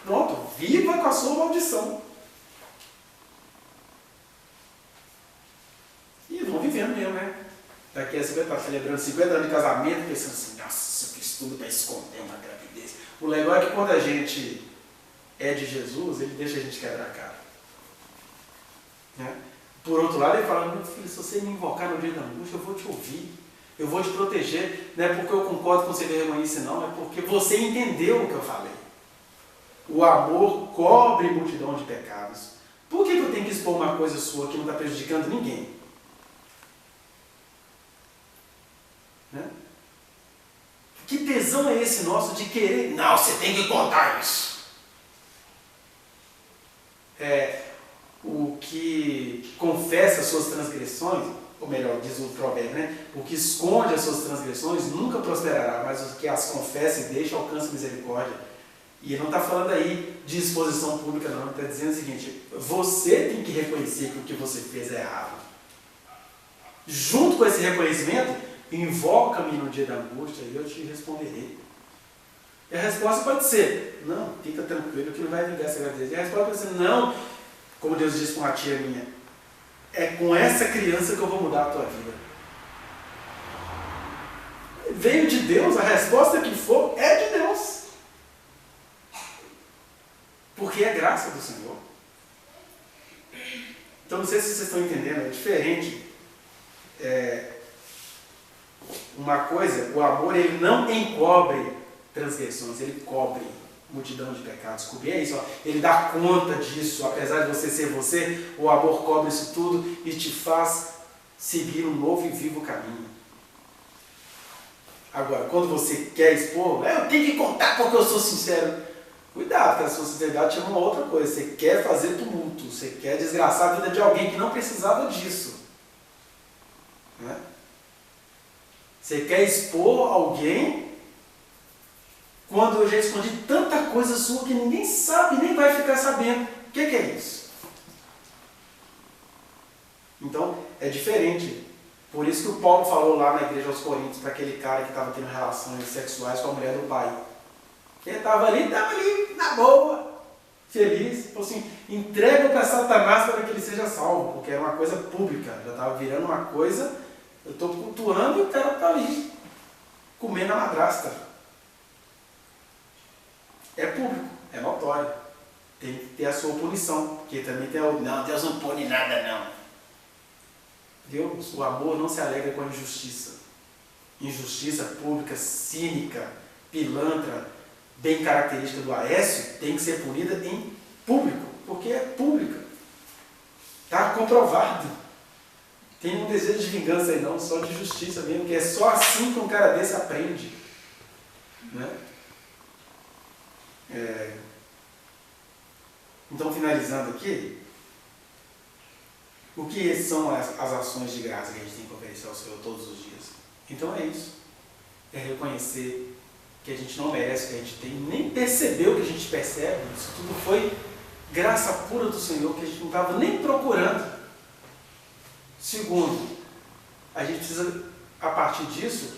Pronto, viva com a sua maldição. E vão vivendo mesmo, né? Daqui a 50 anos, celebrando 50 anos de casamento, pensando assim, nossa, eu fiz tudo para esconder uma gravidez. O legal é que quando a gente é de Jesus, ele deixa a gente quebrar a cara. Né? Por outro lado, ele fala, meu filho, se você me invocar no dia da angústia, eu vou te ouvir. Eu vou te proteger. Não é porque eu concordo com você vergonhice, não. É porque você entendeu o que eu falei. O amor cobre multidão de pecados. Por que eu tenho que expor uma coisa sua que não está prejudicando ninguém? Né? Que tesão é esse nosso de querer? Não, você tem que contar isso. O que confessa as suas transgressões, ou melhor, diz o provérbio, né? O que esconde as suas transgressões nunca prosperará, mas o que as confessa e deixa alcança misericórdia. E ele não está falando aí de exposição pública, não. Ele está dizendo o seguinte, você tem que reconhecer que o que você fez é errado. Junto com esse reconhecimento, invoca-me no dia da angústia e eu te responderei. E a resposta pode ser, não, fica tranquilo que não vai vingar essa gravidez. E a resposta pode ser, não, como Deus disse com uma tia minha, é com essa criança que eu vou mudar a tua vida. Veio de Deus, a resposta que for é de Deus. Porque é graça do Senhor. Então não sei se vocês estão entendendo, é diferente. Uma coisa, o amor ele não encobre transgressões, ele cobre multidão de pecados. Cobrir é isso, ó. Ele dá conta disso, apesar de você ser você, o amor cobre isso tudo e te faz seguir um novo e vivo caminho. Agora, quando você quer expor, eu tenho que contar porque eu sou sincero. Cuidado, porque a sua sinceridade chama uma outra coisa. Você quer fazer tumulto, você quer desgraçar a vida de alguém que não precisava disso. Né? Você quer expor alguém quando eu já escondi tanta coisa sua que ninguém sabe, nem vai ficar sabendo. O que é isso? Então, é diferente. Por isso que o Paulo falou lá na igreja aos Coríntios, para aquele cara que estava tendo relações sexuais com a mulher do pai. Ele estava ali na boa, feliz. Falou assim, entrega para Satanás para que ele seja salvo, porque era uma coisa pública, já estava virando uma coisa, eu estou cultuando e o cara está ali, comendo a madrasta. É público, é notório. Tem que ter a sua punição, porque também tem o... Não, Deus não pune nada, não. Deus, o amor não se alegra com a injustiça. Injustiça pública, cínica, pilantra, bem característica do Aécio, tem que ser punida em público, porque é pública. Está comprovado. Tem um desejo de vingança aí não, só de justiça mesmo, que é só assim que um cara desse aprende. Né? Então, finalizando aqui, o que são as ações de graça que a gente tem que oferecer ao Senhor todos os dias? Então é isso. É reconhecer que a gente não merece o que a gente tem, nem percebeu o que a gente percebe. Isso tudo foi graça pura do Senhor, que a gente não estava nem procurando. Segundo, a gente precisa, a partir disso,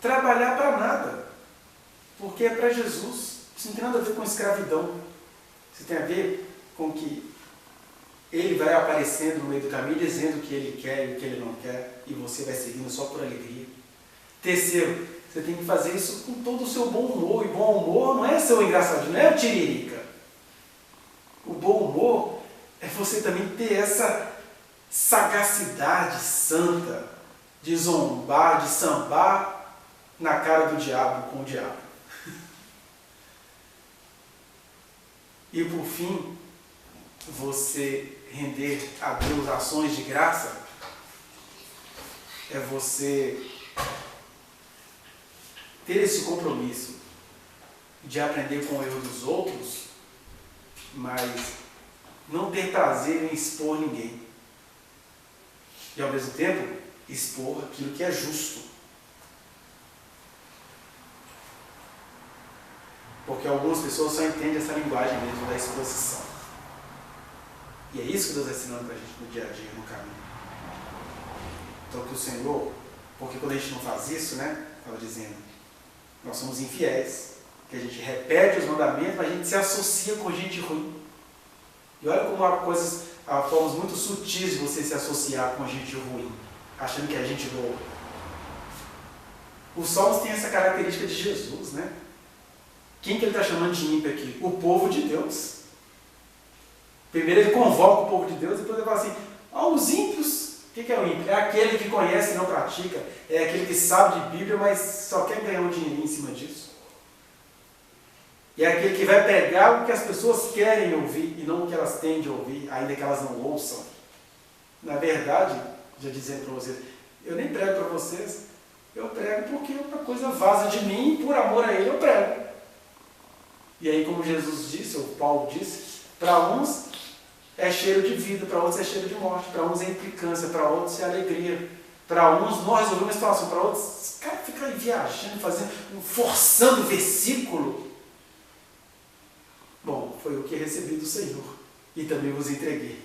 trabalhar para nada. Porque é para Jesus. Isso não tem nada a ver com escravidão. Isso tem a ver com que Ele vai aparecendo no meio do caminho, dizendo o que Ele quer e o que Ele não quer, e você vai seguindo só por alegria. Terceiro, Você tem que fazer isso com todo o seu bom humor. E bom humor não é seu engraçadinho, não é o tiririca. O bom humor é você também ter essa sagacidade santa de zombar, de sambar na cara do diabo com o diabo. E por fim, você render a Deus ações de graça é você ter esse compromisso de aprender com o erro dos outros, mas não ter prazer em expor ninguém. E ao mesmo tempo, expor aquilo que é justo. Porque algumas pessoas só entendem essa linguagem mesmo da exposição. E é isso que Deus está ensinando para a gente no dia a dia, no caminho. Então que o Senhor, porque quando a gente não faz isso, né, estava dizendo, nós somos infiéis, que a gente repete os mandamentos, mas a gente se associa com gente ruim. E olha como há formas muito sutis de você se associar com gente ruim, achando que é gente boa. Os Salmos têm essa característica de Jesus, né? Quem que ele está chamando de ímpio aqui? O povo de Deus. Primeiro ele convoca o povo de Deus e depois ele fala assim, os ímpios. O que é o ímpio? É aquele que conhece e não pratica, é aquele que sabe de Bíblia, mas só quer ganhar um dinheirinho em cima disso. E é aquele que vai pegar o que as pessoas querem ouvir e não o que elas têm de ouvir, ainda que elas não ouçam. Na verdade, já dizendo para vocês, eu nem prego para vocês, eu prego porque uma coisa vaza de mim e por amor a ele eu prego. E aí, como Jesus disse, ou Paulo disse, para uns é cheiro de vida, para outros é cheiro de morte, para uns é implicância, para outros é alegria. Para uns nós resolvemos uma situação, para outros, os caras ficam aí viajando, forçando o versículo. Bom, foi o que recebi do Senhor e também vos entreguei.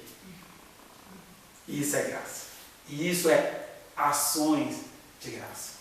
E isso é graça. E isso é ações de graça.